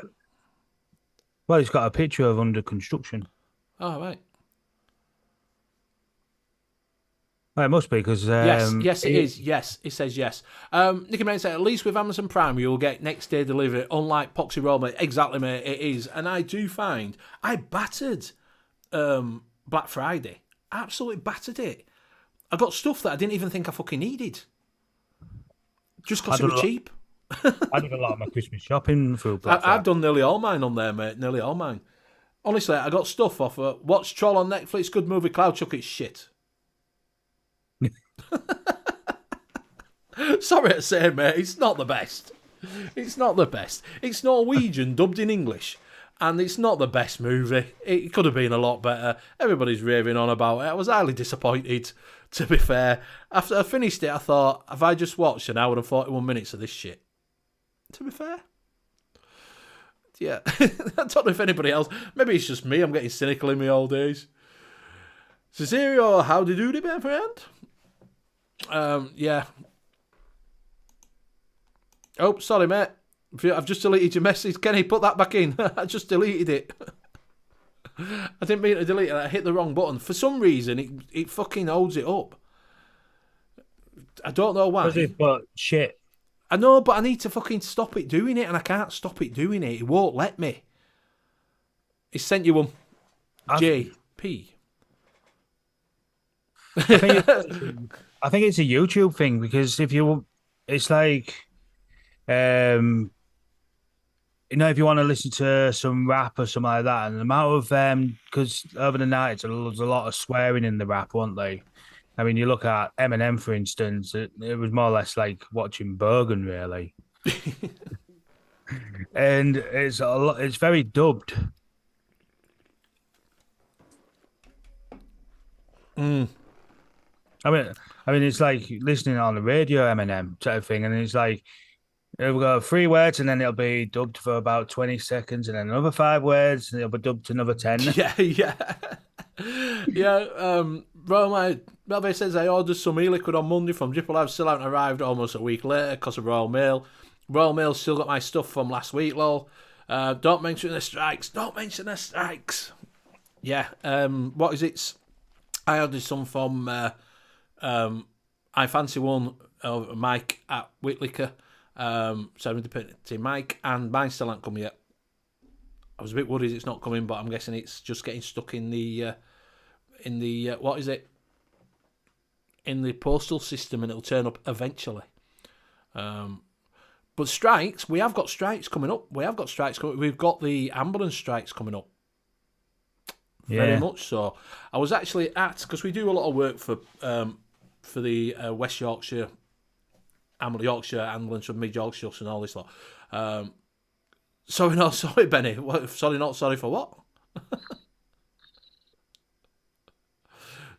Well, it's got a picture of under construction. Oh, right. Well, it must be because... yes, it is. Yes, it says yes. Nicky Main said, at least with Amazon Prime, you'll get next day delivery, unlike Poxy Roll, mate. Exactly, mate, it is. And I do find, I battered Black Friday. Absolutely battered it. I got stuff that I didn't even think I fucking needed. Just because it was cheap. I did a lot of my Christmas shopping through Black Friday. I've done nearly all mine on there, mate. Nearly all mine. Honestly, I got stuff off Watch Troll on Netflix, good movie, Cloud Chuck, it's shit. Sorry to say, mate, it's not the best. It's not the best. It's Norwegian, dubbed in English, and it's not the best movie. It could have been a lot better. Everybody's raving on about it. I was highly disappointed, to be fair. After I finished it, I thought, have I just watched an hour and 41 minutes of this shit? To be fair. Yeah. I don't know if anybody else... Maybe it's just me. I'm getting cynical in my old days. Cesario, how do you do, my friend? Yeah. Oh, sorry, mate. I've just deleted your message. Kenny, put that back in. I just deleted it. I didn't mean to delete it. I hit the wrong button. For some reason, it fucking holds it up. I don't know why. But shit. I know, but I need to fucking stop it doing it, and I can't stop it doing it. It won't let me. He sent you one. JP. I think it's a YouTube thing because it's like, if you want to listen to some rap or something like that, and the amount of because over the night there's a lot of swearing in the rap, weren't they? I mean, you look at Eminem, for instance, it was more or less like watching Bergen, really. And it's very dubbed. Mm. I mean, it's like listening on the radio, Eminem type of thing, and it's like we've got 3 words, and then it'll be dubbed for about 20 seconds, and then another 5 words, and it'll be dubbed to another 10. Yeah. Melvin says I ordered some e-liquid on Monday from Triple Live, still haven't arrived almost a week later because of Royal Mail. Royal Mail still got my stuff from last week, lol. Don't mention the strikes. Yeah, what is it? I ordered some from I Fancy One of Mike at Whitlicker. Serendipity Mike, and mine still hasn't come yet. I was a bit worried it's not coming, but I'm guessing it's just getting stuck in the what is it? In the postal system, and it'll turn up eventually. But strikes, we have got strikes coming up. We've got the ambulance strikes coming up. Very much so. I was actually because we do a lot of work for the West Yorkshire, Yorkshire ambulance and Mid Yorkshire and all this lot. Sorry, not sorry, Benny. What, sorry, not sorry for what?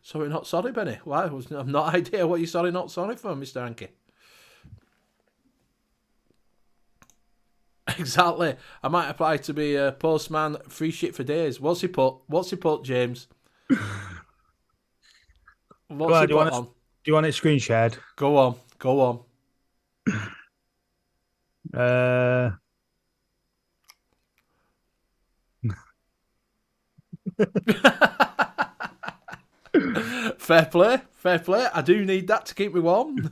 Sorry, not sorry, Benny. Why? I've no idea what you're sorry, not sorry for, Mr. Hankey. Exactly. I might apply to be a postman. Free shit for days. What's he put, James? Do you you want it screen shared? Go on. Go on. Uh, Fair play. Fair play. I do need that to keep me warm.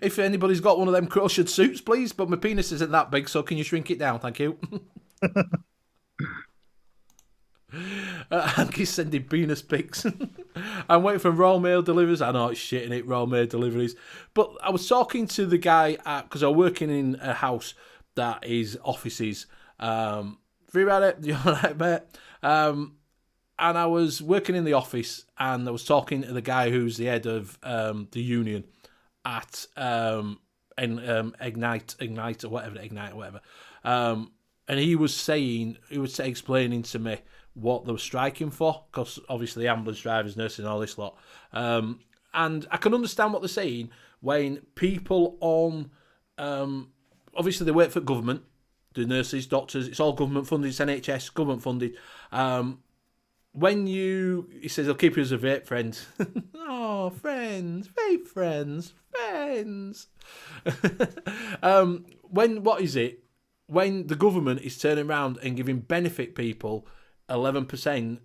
If anybody's got one of them crocheted suits, please. But my penis isn't that big, so can you shrink it down? Thank you. Hankey's sending penis pics. I'm waiting for Royal Mail deliveries. I know it's shit, innit, Royal Mail deliveries. But I was talking to the guy because I'm working in a house that is offices. Free about it? You all right, mate? And I was working in the office, and I was talking to the guy who's the head of the union at Ignite or whatever. And he was explaining to me what they were striking for, because obviously ambulance drivers, nurses, and all this lot. And I can understand what they're saying when people on, obviously they work for government, the nurses, doctors, it's all government funded, it's NHS, government funded. He says, I'll keep you as a vape friend. Oh, friends, vape friends. When the government is turning around and giving benefit people 11%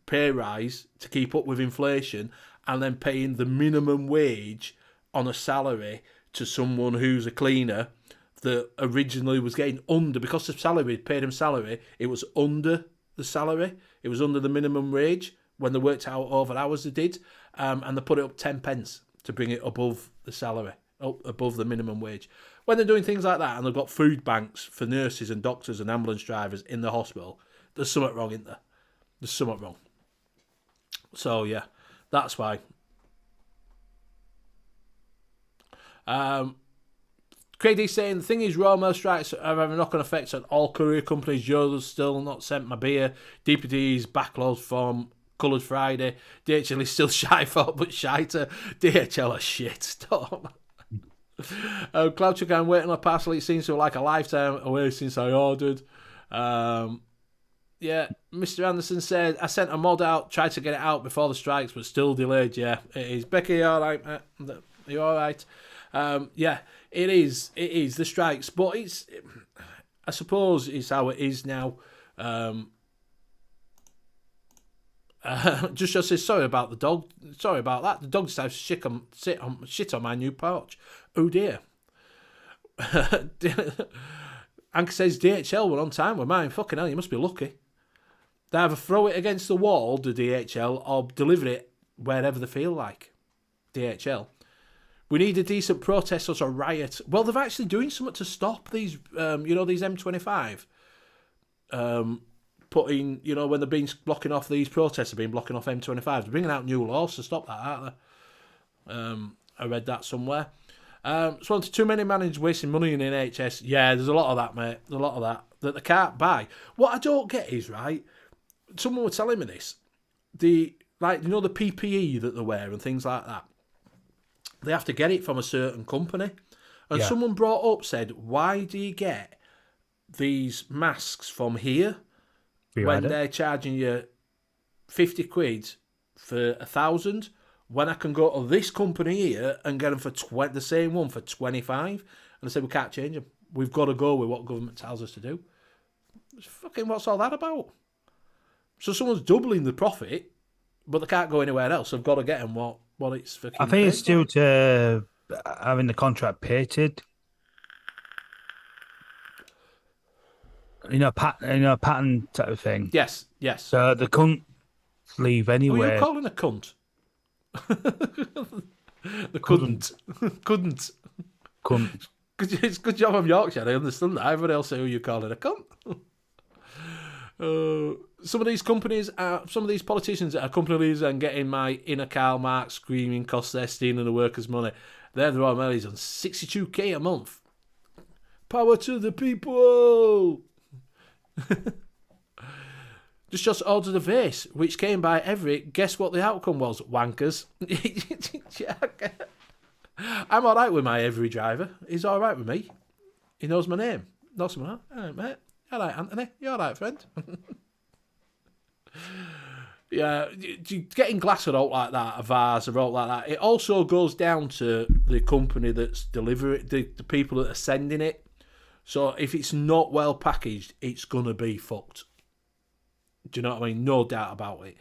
pay rise to keep up with inflation, and then paying the minimum wage on a salary to someone who's a cleaner that originally was getting under, because the salary, paid him salary, it was under the salary, it was under the minimum wage when they worked out over hours they did, and they put it up 10 pence to bring it above the salary, up above the minimum wage. When they're doing things like that, and they've got food banks for nurses and doctors and ambulance drivers in the hospital, there's something wrong, isn't there? There's something wrong. So, yeah, that's why. Craig D saying, the thing is, Royal Mail strikes are having a knock-on effect on all courier companies. Yoda's still not sent my beer. DPD's backlogs from Coloured Friday. DHL is still shy for, but shiter. DHL are shit. Stop. Cloudchuck, I'm waiting on a parcel. It seems to be like a lifetime away since I ordered. Yeah, Mr. Anderson said, I sent a mod out, tried to get it out before the strikes, but still delayed. Yeah, it is. Becky, you all right, mate? You all right? Yeah, it is. It is the strikes, but I suppose it's how it is now. Just says, sorry about the dog. Sorry about that. The dog decides to shit on my new porch. Oh dear. Anka says DHL were on time with mine. Fucking hell, you must be lucky. They either throw it against the wall, the DHL, or deliver it wherever they feel like. DHL. We need a decent protest or a riot. Well, they're actually doing something to stop these, these M25. When they've been blocking off these protests, have been blocking off M25. They're bringing out new laws to stop that, aren't they? I read that somewhere. So too many managers wasting money in NHS. Yeah, there's a lot of that, mate. There's a lot of that they can't buy. What I don't get is, right, someone was telling me this. The PPE that they wear and things like that. They have to get it from a certain company. And someone said, why do you get these masks from here when they're charging you 50 quid for 1,000, when I can go to this company here and get them for the same one for 25? And I said, we can't change them. We've got to go with what government tells us to do. Fucking what's all that about? So someone's doubling the profit, but they can't go anywhere else. They've got to get them what it's fucking. I think it's due to having the contract patented. Pattern type of thing. Yes. So they couldn't leave anywhere. Who are you calling a cunt? The couldn't. It's a good job I'm Yorkshire. I understand that. Everybody else say, who are you calling a cunt? Some of these companies, some of these politicians that are company leaders and getting my inner Karl Marx screaming because they're stealing the workers' money. They're the Royal Mail on 62k a month. Power to the people. Just ordered a vase, which came by Everett. Guess what the outcome was? Wankers. I'm all right with my Every driver. He's all right with me. He knows my name. Knows my name. All right, mate. You all right, Anthony? You all right, friend? Yeah, getting glass or out like that, a vase or out like that, it also goes down to the company that's delivering it, the people that are sending it. So if it's not well packaged, it's going to be fucked. Do you know what I mean? No doubt about it.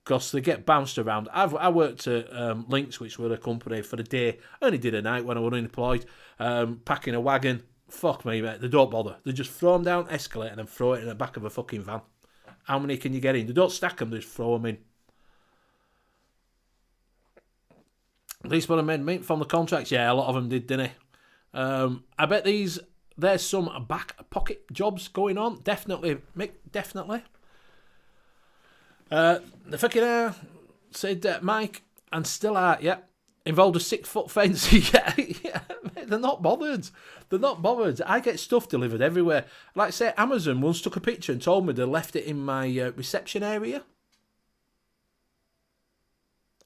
Because they get bounced around. I worked at Lynx, which were a company for the day. I only did a night when I was unemployed. Packing a wagon. Fuck me, mate. They don't bother. They just throw them down the escalator and then throw it in the back of a fucking van. How many can you get in? They don't stack them, they just throw them in. These would have made meat from the contracts. Yeah, a lot of them did, didn't they? I bet there's some back pocket jobs going on. Definitely, Mick, definitely. The fucking said Mike, and still are, yeah, involved a 6-foot fence. yeah, they're not bothered. They're not bothered. I get stuff delivered everywhere. Like I say, Amazon once took a picture and told me they left it in my reception area.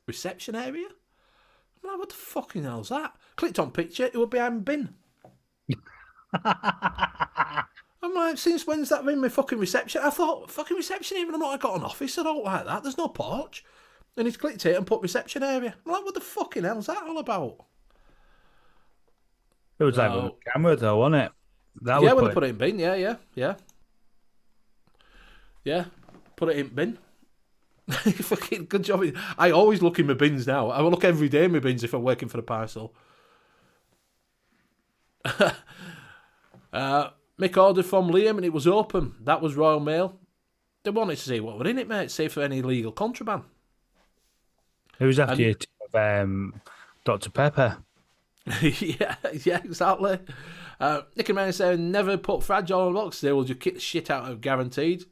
Reception area? I'm like, what the fucking hell's that? Clicked on picture, it was behind my bin. I'm like, since when's that been my fucking reception? I thought, fucking reception area, I'm not got an office, I don't like that, there's no porch. And he's clicked it and put reception area. I'm like, what the fucking hell's that all about? It was like with a camera though, wasn't it? That yeah, when they put it in bin, yeah. Yeah, put it in bin. Fucking good job. I always look in my bins now. I will look every day in my bins if I'm working for the parcel. Mick ordered from Liam and it was open. That was Royal Mail. They wanted to see what were in it, mate. See for any illegal contraband. It was after you Dr. Pepper. yeah, exactly. Nick and Mary said, never put fragile on a box. They will just kick the shit out of guaranteed.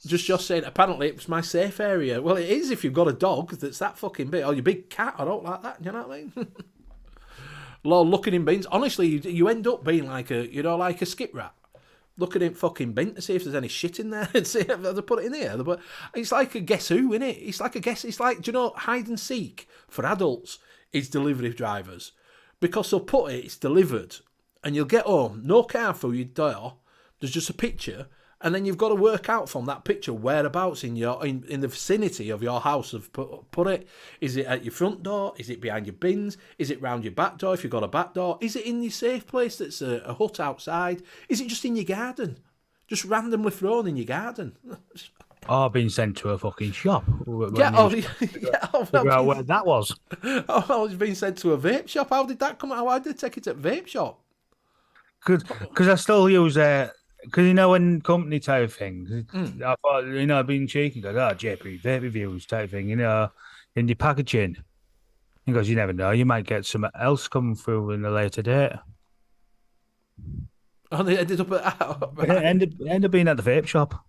Just saying, apparently it was my safe area. Well, it is if you've got a dog that's that fucking big, or your big cat, I don't like that, you know what I mean? Lord, looking in bins. Honestly, you end up being like a skip rat. Looking in fucking bin to see if there's any shit in there and see if they put it in here. But it's like a guess who, innit? It's like a guess. It's like, do you know, hide and seek for adults is delivery drivers. Because they'll put it, it's delivered, and you'll get home, no car through your door, there's just a picture, and then you've got to work out from that picture whereabouts in the vicinity of your house have put it. Is it at your front door? Is it behind your bins? Is it round your back door if you've got a back door? Is it in your safe place that's a hut outside? Is it just in your garden? Just randomly thrown in your garden? I've been sent to a fucking shop. Figure out where that was. Oh, it's been sent to a vape shop. How did that come out? Why did they take it to a vape shop? Because I still use because you know when company type things, I thought, I've been cheeky, goes, JP, vape reviews type thing, in your packaging. He goes, you never know, you might get something else coming through in a later date. Oh, they ended up at It ended up being at the vape shop.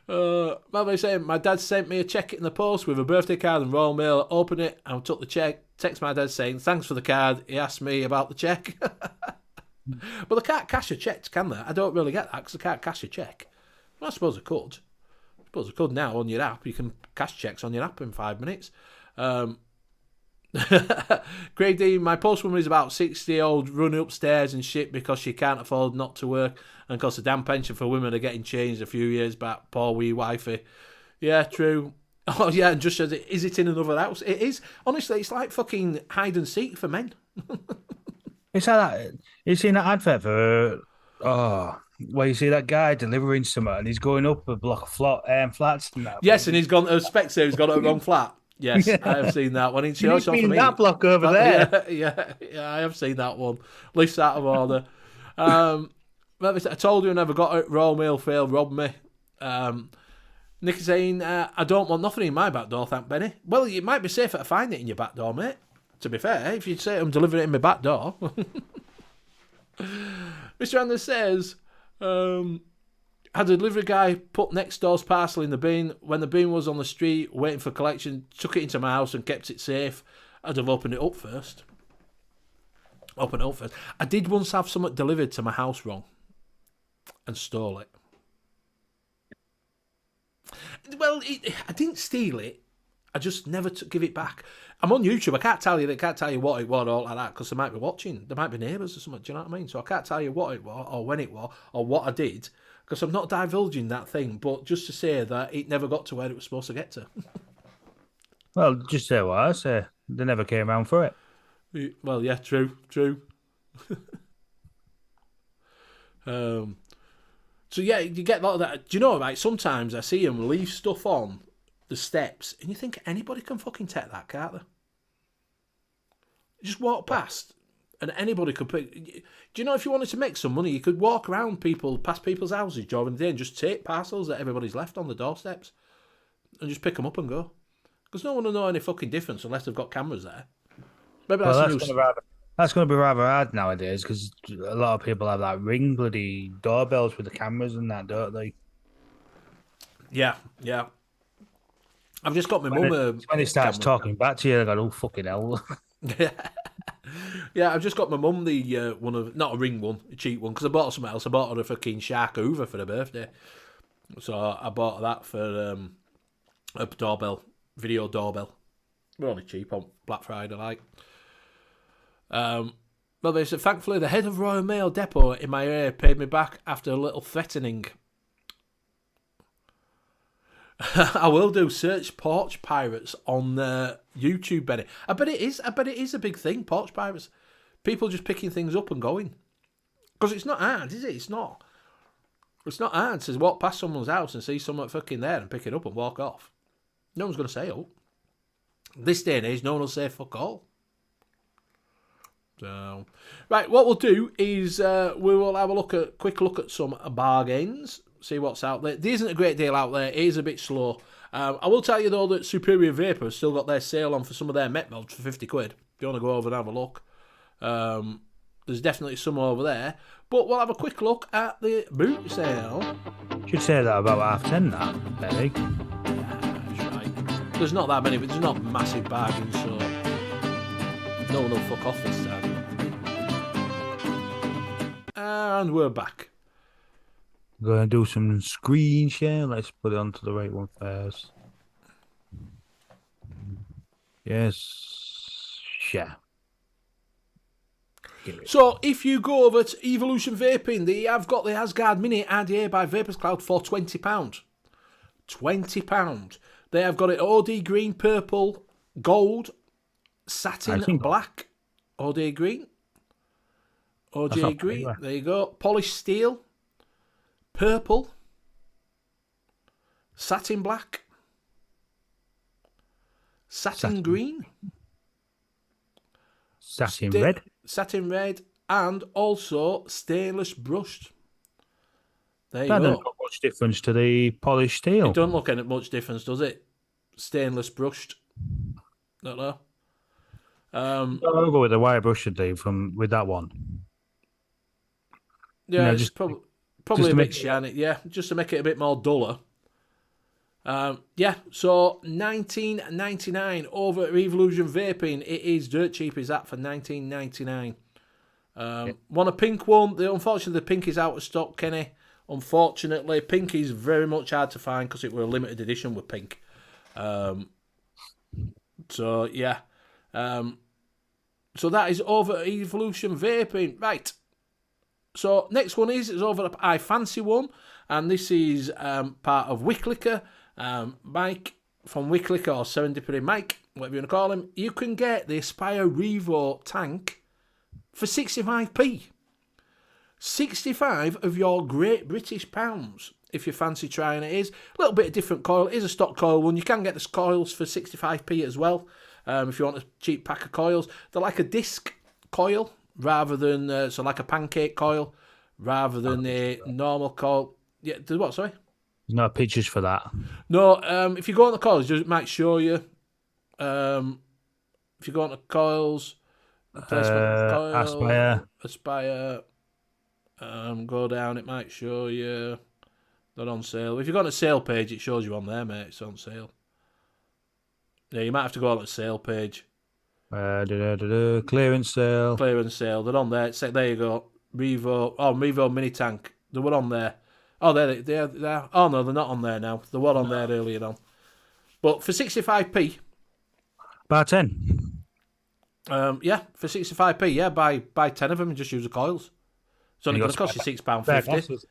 My dad sent me a check in the post with a birthday card and Royal Mail. Opened it and took the check. Text my dad saying, thanks for the card. He asked me about the check. But they can't cash a check, can they? I don't really get that because they can't cash a check. Well, I suppose I could. Now on your app. You can cash checks on your app in 5 minutes. Craig D, my postwoman is about 60-year-old running upstairs and shit because she can't afford not to work and because the damn pension for women are getting changed a few years back. Poor wee wifey. Yeah, true. Oh, yeah, and just says, is it in another house? It is. Honestly, it's like fucking hide and seek for men. It's like that. You seen that advert for, where you see that guy delivering something and he's going up a block of flats and that. Yes, and he's gone to Spectre, he's got a wrong flat. Yes, yeah. I have seen that one. It's been that block over there. Yeah, I have seen that one. List out of order. I told you I never got it. Royal Mail failed, robbed me. Nick is saying, I don't want nothing in my back door, thank Benny. Well, it might be safer to find it in your back door, mate. To be fair, if you say I'm delivering it in my back door. Mr. Anders says, had a delivery guy put next door's parcel in the bin. When the bin was on the street waiting for collection, took it into my house and kept it safe. I'd have opened it up first. I did once have something delivered to my house wrong and stole it. Well, I didn't steal it. I just never give it back. I'm on YouTube. I can't tell you what it was or all like that because they might be watching. There might be neighbours or something. Do you know what I mean? So I can't tell you what it was or when it was or what I did Because I'm not divulging that thing, but just to say that it never got to where it was supposed to get to. Well, just say what I say. They never came around for it. Well, yeah, true. So yeah, you get a lot of that. Do you know, right? Sometimes I see them leave stuff on the steps, and you think anybody can fucking take that, can't they? Just walk past, and anybody could pick. Do you know, if you wanted to make some money, you could walk around past people's houses during the day and just take parcels that everybody's left on the doorsteps, and just pick them up and go. Because no one will know any fucking difference unless they've got cameras there. Maybe that's going to be rather hard nowadays because a lot of people have that ring bloody doorbells with the cameras and that, don't they? Yeah. I've just got my mum. When it starts talking back to you, I go, oh, fucking hell. Yeah, I've just got my mum the one of, not a ring one, a cheap one, because I bought her something else. I bought her a fucking Shark Hoover for her birthday. So I bought that for a doorbell, video doorbell. We're only cheap on Black Friday, like. Well, they said, thankfully, the head of Royal Mail Depot in my area paid me back after a little threatening. I will do search porch pirates on YouTube, Benny. I bet it is a big thing, porch pirates. People just picking things up and going. Because it's not hard, is it? It's not. It's not hard to walk past someone's house and see someone fucking there and pick it up and walk off. No one's going to say, oh. This day and age, no one will say fuck all. So, right, what we'll do is we will have a quick look at some bargains, see what's out there. There isn't a great deal out there. It is a bit slow. I will tell you, though, that Superior Vape have still got their sale on for some of their Met mods for 50 quid. If you want to go over and have a look. There's definitely some over there. But we'll have a quick look at the boot sale. Should say that about 10:30, that, Benny. Yeah, that's right. There's not that many, but there's not massive bargains, so no one will fuck off this time. And we're back. I'm going to do some screen share. Let's put it onto the right one first. Yes. Share. So, if you go over to Evolution Vaping, they have got the Asgard Mini RDA by Vapors Cloud for £20. £20. They have got it OD green, purple, gold, satin black, OD green. OJ green, there you go. Polished steel, purple, satin black, satin green, satin red, and also stainless brushed. There you go. That doesn't look much difference to the polished steel. It doesn't look any much difference, does it? Stainless brushed. Don't know. I'll go with the wire brush today with that one. Yeah, it's probably a bit shiny. Yeah, just to make it a bit more duller. Yeah, so $19.99 over at Evolution Vaping. It is dirt cheap. Is that for $19.99? Want a pink one? Unfortunately, the pink is out of stock, Kenny. Unfortunately, pink is very much hard to find because it were a limited edition with pink. So yeah, so that is over at Evolution Vaping, right? So next one is over at I Fancy One, and this is part of Wicklicker. Mike from Wicklicker, or Serendipity Mike, whatever you want to call him. You can get the Aspire Revo tank for 65p. 65 of your Great British pounds, if you fancy trying it. Is a little bit of different coil. It is a stock coil one. You can get the coils for 65p as well, if you want a cheap pack of coils. They're like a disc coil rather than so like a pancake coil rather than a normal coil. Yeah, what? Sorry. There's no pictures for that. No. If you go on the coils, it might show you. If you go on the coils, Aspire. Go down. It might show you. They're on sale. If you go on the sale page, it shows you on there, mate. It's on sale. Yeah, you might have to go on the sale page. Clearance sale. Clearance sale. They're on there. There you go. Revo mini tank. They were on there. Oh, they're. Oh no, they're not on there now. They were on there earlier on. But for 65p. About 10. Yeah, for 65p. Yeah, buy 10 of them and just use the coils. It's only going to cost you £6.50.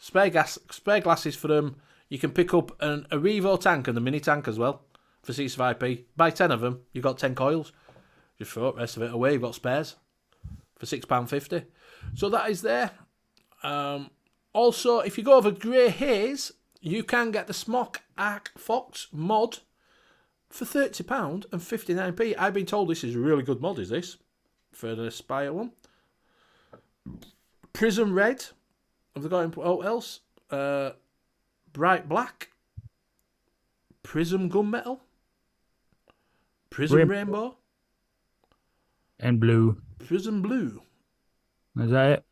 spare glasses for them. You can pick up a Revo tank and the mini tank as well for 65p. Buy 10 of them, you've got 10 coils. Just throw the rest of it away, you've got spares for £6.50. So that is there. Also, if you go over Grey Haze, you can get the Smock Arc Fox mod for £30 and 59p. I've been told this is a really good mod, is this? For the Spire one. Prism Red. Have they got anything else? Bright Black. Prism Gunmetal. Prism Rainbow. And blue. Prism Blue. Is that it?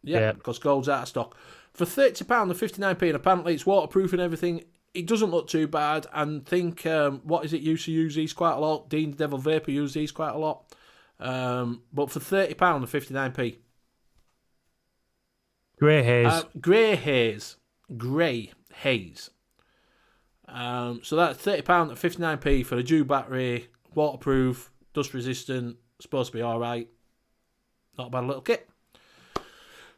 Yeah, because gold's out of stock. For £30 and 59p, and apparently it's waterproof and everything. It doesn't look too bad. And think, what is it? Used to use these quite a lot. Dean the Devil Vapor used these quite a lot. But for £30 and 59p. Grey Haze. Grey Haze. Grey Haze. So that's £30 and 59p for a Dew battery. Waterproof. Dust resistant. Supposed to be alright. Not a bad little kit.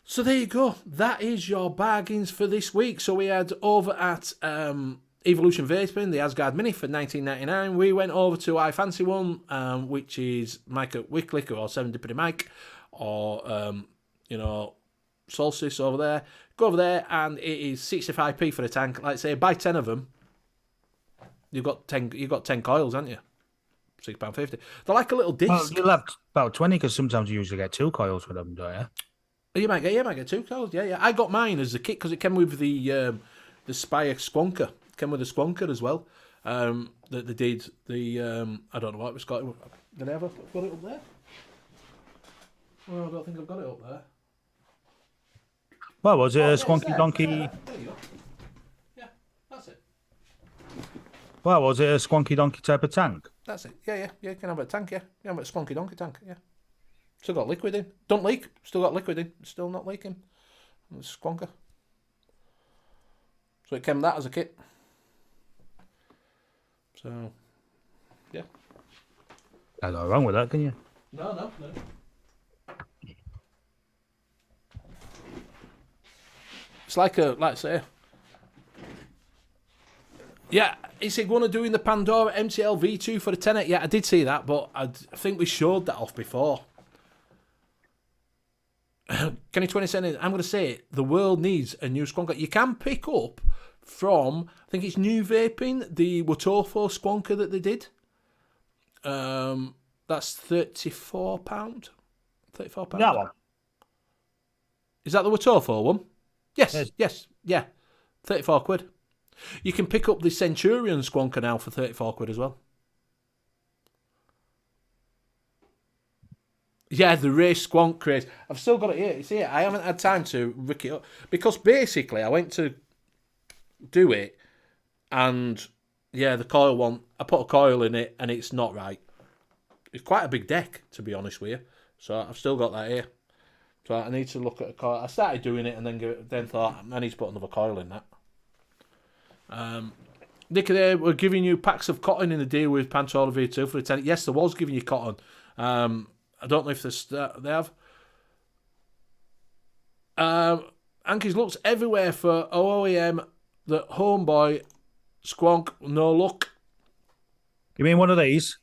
So there you go. That is your bargains for this week. So we had over at Evolution Vaping, the Asgard Mini for $19.99. We went over to I Fancy One, which is Mike at Wicklick or 7 Dippity Mike, or Solstice over there. Go over there and it is 65p for the tank. Like I say, buy 10 of them. You've got 10 coils, haven't you? £6.50. They're like a little disc. Well, you'll have about 20 because sometimes you usually get 2 coils for them, don't you? You might get 2 coils. Yeah. I got mine as a kit because it came with the Spire Squonker. It came with a Squonker as well. That they did the I don't know what it was called. Did I ever got it up there? Well, I don't think I've got it up there. Well, was it a Squonky Donkey? There you go. Yeah, that's it. Well, was it a Squonky Donkey type of tank? That's it. Yeah. You can have a tank, yeah. You have a Squonky Donkey tank, yeah. Still got liquid in. Don't leak. Still got liquid in. Still not leaking. It's Squonker. So it came that as a kit. So, yeah. There's nothing wrong with that, can you? No. It's like I say. Yeah, is it going to do in the Pandora MTL V2 for the Tenet? Yeah, I did see that, but I think we showed that off before. Kenny 20 said, I'm going to say it, the world needs a new Squonker. You can pick up from, I think it's N.U.V.S Vaping, the Watofo Squonker that they did. That's £34. £34. That one. Is that the Watofo one? Yes. Yeah. 34 quid. You can pick up the Centurion Squonker now for 34 quid as well. Yeah, the race squonk craze. I've still got it here. You see, I haven't had time to rick it up. Because basically, I went to do it, and yeah, the coil one, I put a coil in it, and it's not right. It's quite a big deck, to be honest with you. So I've still got that here. So I need to look at a coil. I started doing it, and then thought, I need to put another coil in that. Nick, there, we're giving you packs of cotton in the deal with Pantola V2 for the 10. Yes, there was giving you cotton. I don't know if they have. Ankies looks everywhere for OEM, the Homeboy, Squonk, no luck. You mean one of these?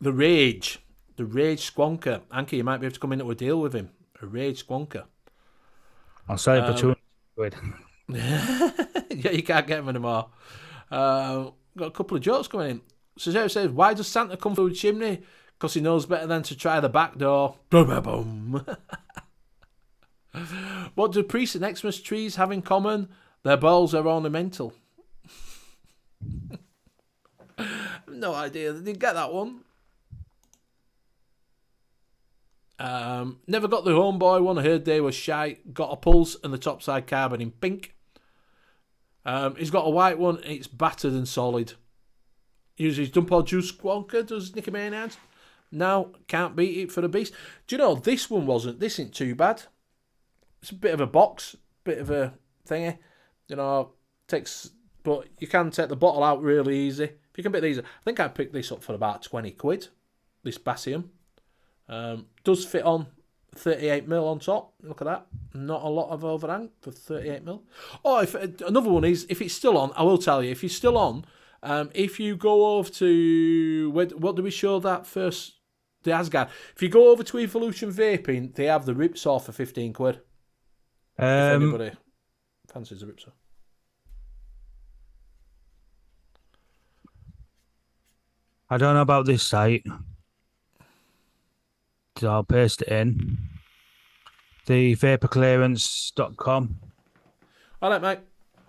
The Rage Squonker. Anki, you might be able to come into a deal with him. A Rage Squonker. I'll sell it for 200 quid. Yeah, you can't get them anymore. Got a couple of jokes coming in. Cesare says, why does Santa come through the chimney? Because he knows better than to try the back door. Boom. What do priests and Xmas trees have in common? Their balls are ornamental. No idea. Did you get that one? Never got the Homeboy one. I heard they were shy. Got a Pulse and the topside carbon in pink. He's got a white one. It's battered and solid. Uses dump or juice Squonker, does Nicky Maynard. Now, can't beat it for the beast. Do you know, this isn't too bad. It's a bit of a box, bit of a thingy. You know, but you can take the bottle out really easy. If you can pick these, I think I picked this up for about 20 quid, this Bassium. Does fit on 38mm on top. Look at that. Not a lot of overhang for 38mm. Oh, another one is, if it's still on, I will tell you, if it's still on, if you go over to, what do we show that first? The Asgard. If you go over to Evolution Vaping, they have the Ripsaw for 15 quid. If anybody fancies the Ripsaw. I don't know about this site. So I'll paste it in. The vaporclearance.com. All right, mate.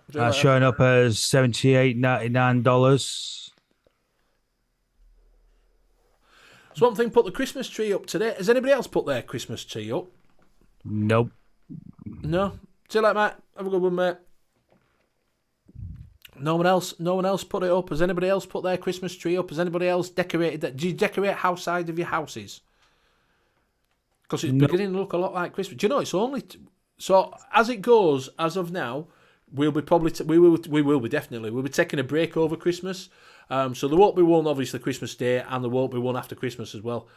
That's showing up as $78.99. So one thing, put the Christmas tree up today. Has anybody else put their Christmas tree up? Nope. No. See you later, mate. Have a good one, mate. No one else put it up. Has anybody else put their Christmas tree up? Has anybody else decorated that? Do you decorate house side of your houses? Because it's beginning to look a lot like Christmas. Do you know it's only so as it goes as of now? We'll be probably we'll be taking a break over Christmas. So there won't be one obviously Christmas Day, and there won't be one after Christmas as well,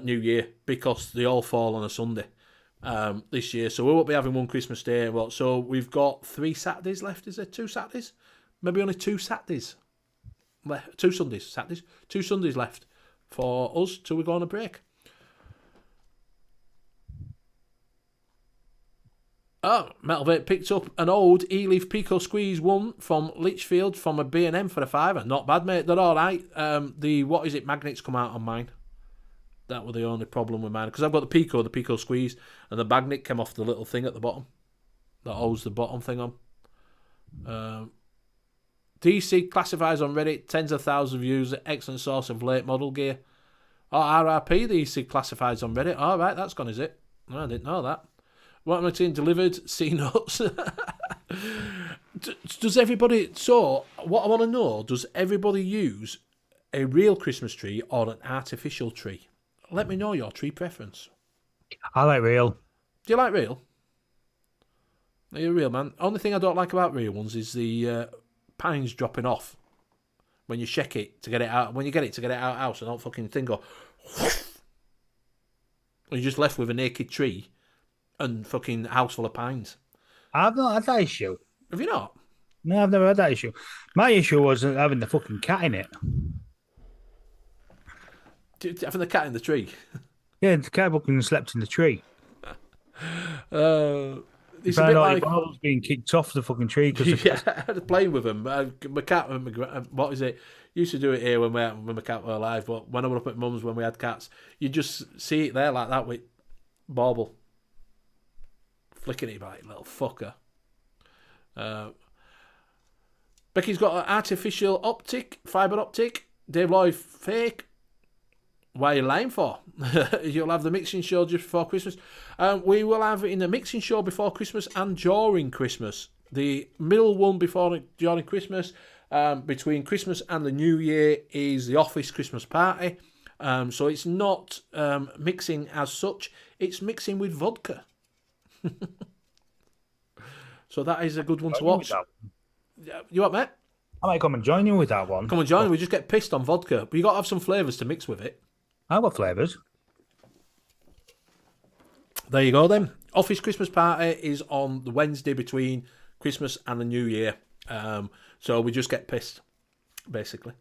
New Year, because they all fall on a Sunday this year. So we won't be having one Christmas Day. Well, so we've got 3 Saturdays left. Is there 2 Saturdays? Maybe only 2 Saturdays. 2 Sundays. Saturdays. 2 Sundays left for us till we go on a break. Oh, Metal Vape picked up an old E-Leaf Pico Squeeze 1 from Litchfield from a B&M for a £5. Not bad, mate. They're all right. Magnets come out on mine. That was the only problem with mine. Because I've got the Pico Squeeze, and the magnet came off the little thing at the bottom. That holds the bottom thing on. DC classifies on Reddit, tens of thousands of views, excellent source of late model gear. Oh, RRP, the EC classifies on Reddit. All right, that's gone, is it? No, I didn't know that. What am I saying? Delivered C-notes. Does everybody... So, what I want to know, does everybody use a real Christmas tree or an artificial tree? Let me know your tree preference. I like real. Do you like real? Are you a real man? Only thing I don't like about real ones is the pines dropping off when you shake it to get it out. When you get it to get it out of the house, and don't fucking thing go... You're just left with a naked tree and fucking house full of pines. I've not had that issue. Have you not? No, I've never had that issue. My issue was having the fucking cat in it. Having the cat in the tree? Yeah, the cat fucking slept in the tree. It's a bit like balls being kicked off the fucking tree because yeah, I had playing with him. My cat, what is it? Used to do it here when my cat were alive, but when I went up at mum's when we had cats, you just see it there like that with bauble. Flicking it like little fucker. Becky's got an artificial optic, fibre optic. Dave Lloyd fake. Why are you lying for? You'll have the mixing show just before Christmas. We will have it in the mixing show before Christmas and during Christmas. The middle one during Christmas, between Christmas and the New Year, is the office Christmas party. So it's not mixing as such. It's mixing with vodka. So that is a good one to watch. You what, mate? I might come and join you with that one. Come and join. We just get pissed on vodka, but you got to have some flavours to mix with it. What flavours? There you go then. Office Christmas party is on the Wednesday between Christmas and the New Year. So we just get pissed, basically,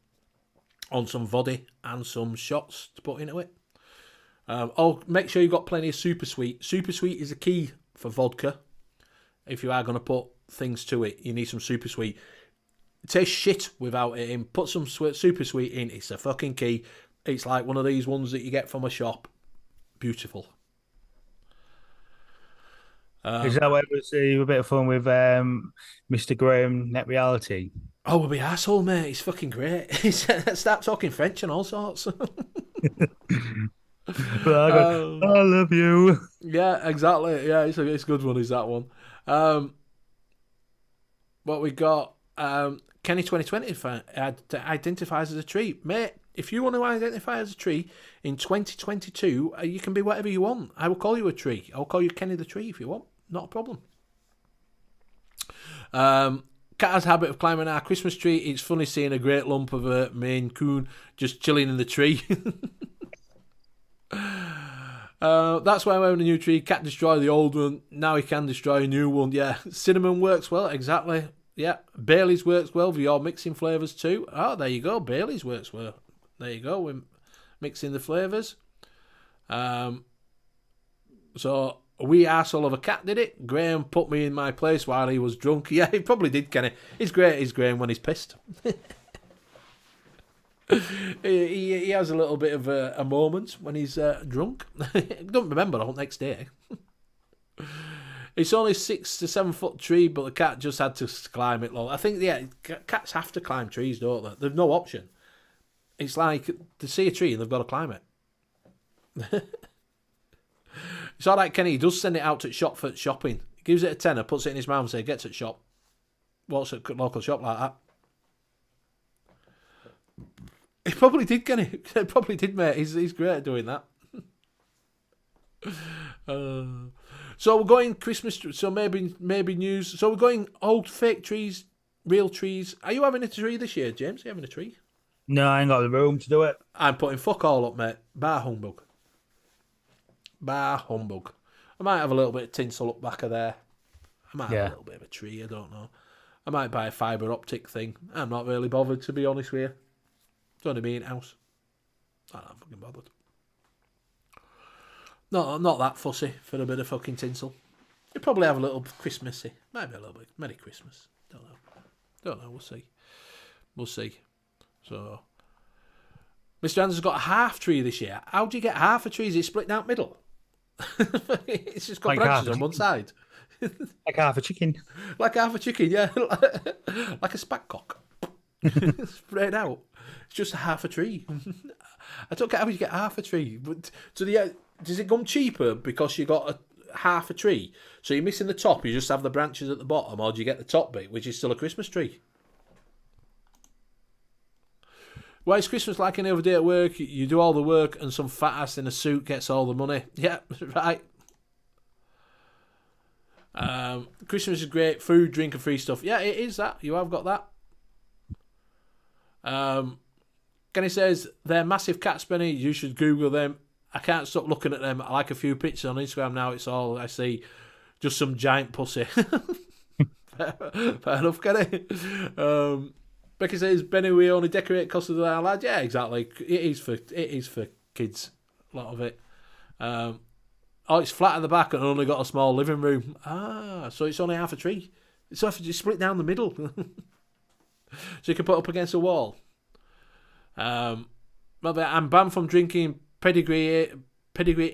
on some vodka and some shots to put into it. Make sure you've got plenty of super sweet. Super sweet is a key for vodka. If you are going to put things to it, you need some super sweet. It tastes shit without it in. Put some super sweet in. It's a fucking key. It's like one of these ones that you get from a shop. Beautiful. Is that why it was a bit of fun with Mr. Graham Net Reality? Oh, we'll be arsehole, mate. He's fucking great. Start talking French and all sorts. But I love you. Yeah, exactly. Yeah, it's a good one, is that one. What we got, Kenny 2020 identifies as a tree. Mate, if you want to identify as a tree in 2022, you can be whatever you want. I will call you a tree. I'll call you Kenny the Tree if you want. Not a problem. Cat has a habit of climbing our Christmas tree. It's funny seeing a great lump of a Maine Coon just chilling in the tree. That's why I'm having a new tree. Can't destroy the old one. Now he can destroy a new one. Yeah, cinnamon works well. Exactly. Yeah, Bailey's works well for your mixing flavours too. Oh, there you go. Bailey's works well. There you go. We're mixing the flavours. So a wee arsehole of a cat did it. Graham put me in my place while he was drunk. Yeah, he probably did, Kenny. He's great, is Graham, when he's pissed. he has a little bit of a moment when he's drunk. Don't remember the whole next day. It's only 6 to 7 foot tree, but the cat just had to climb it. I think, yeah, cats have to climb trees, don't they? There's no option. It's like they see a tree and they've got to climb it. It's all right, Kenny. He does send it out to shop for shopping. He gives it a tenner, puts it in his mouth and says, "Gets at shop." What's at local shop like that? He probably did, Kenny. He probably did, mate. He's great at doing that. So we're going Christmas. So maybe news. So we're going old fake trees, real trees. Are you having a tree this year, James? Are you having a tree? No, I ain't got the room to do it. I'm putting fuck all up, mate. Bar humbug. Bar humbug. I might have a little bit of tinsel up back of there. I might have a little bit of a tree, I don't know. I might buy a fibre optic thing. I'm not really bothered, to be honest with you. It's only me in house. I'm not fucking bothered. No, I'm not that fussy for a bit of fucking tinsel. You probably have a little Christmassy. Might be a little bit. Merry Christmas. Don't know. We'll see. So, Mr. Anderson's got a half tree this year. How do you get half a tree? Is it split down middle? It's just got Like branches on one side. Like half a chicken. Like half a chicken, yeah. Like a spackcock. Spread out. It's just half a tree. I don't get how you get half a tree. But does it come cheaper because you got half a tree? So you're missing the top, you just have the branches at the bottom, or do you get the top bit, which is still a Christmas tree? Why is Christmas like any other day at work? You do all the work and some fat ass in a suit gets all the money. Yeah, right. Christmas is great. Food, drink and free stuff. Yeah, it is that. You have got that. Kenny says, they're massive cats, Benny. You should Google them. I can't stop looking at them. I like a few pictures on Instagram now. It's all I see. Just some giant pussy. Fair enough, Kenny. Becky says, Benny, we only decorate because of our lad. Yeah, exactly. It is for kids, a lot of it. It's flat at the back and only got a small living room. So it's only half a tree. So if you split down the middle. So you can put up against a wall. I'm banned from drinking pedigree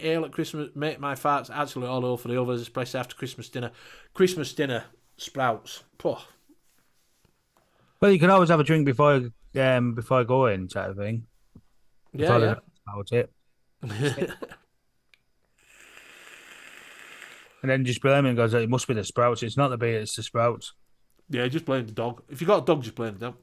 ale at Christmas. Make my farts absolutely all over for the others, especially after Christmas dinner. Christmas dinner sprouts. Poh. Well, you can always have a drink before I go in, type of thing. Yeah. About it. And then just blame him and goes, it must be the sprouts. It's not the beer, it's the sprouts. Yeah, just blame the dog. If you got a dog, just blame the dog.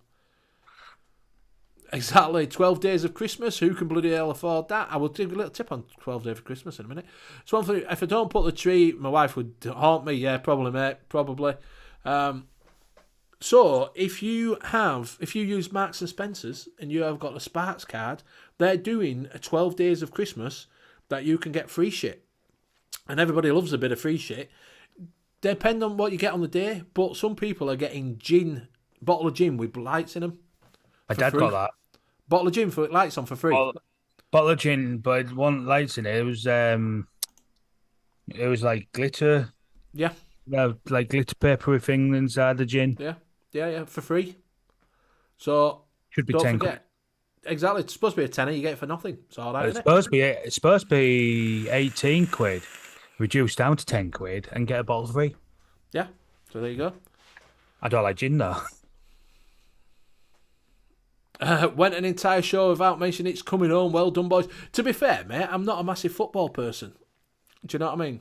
Exactly. 12 days of Christmas. Who can bloody hell afford that? I will give a little tip on 12 days of Christmas in a minute. So if I don't put the tree, my wife would haunt me. Yeah, probably, mate. Probably. So if you use Marks and Spencer's and you have got a Sparks card, they're doing a 12 days of Christmas that you can get free shit. And everybody loves a bit of free shit. Depend on what you get on the day, but some people are getting bottle of gin with lights in them. My dad got that. Bottle of gin for lights on for free. Bottle of gin, but it wasn't lights in it. It was like glitter. Yeah. Like glitter papery thing inside the gin. Yeah, for free. So should be don't 10 forget. Exactly, it's supposed to be a tenner. You get it for nothing. It's all right. It's supposed to be 18 quid, reduced down to 10 quid, and get a bottle free. Yeah. So there you go. I don't like gin though. Went an entire show without mentioning it's coming home. Well done, boys. To be fair, mate, I'm not a massive football person. Do you know what I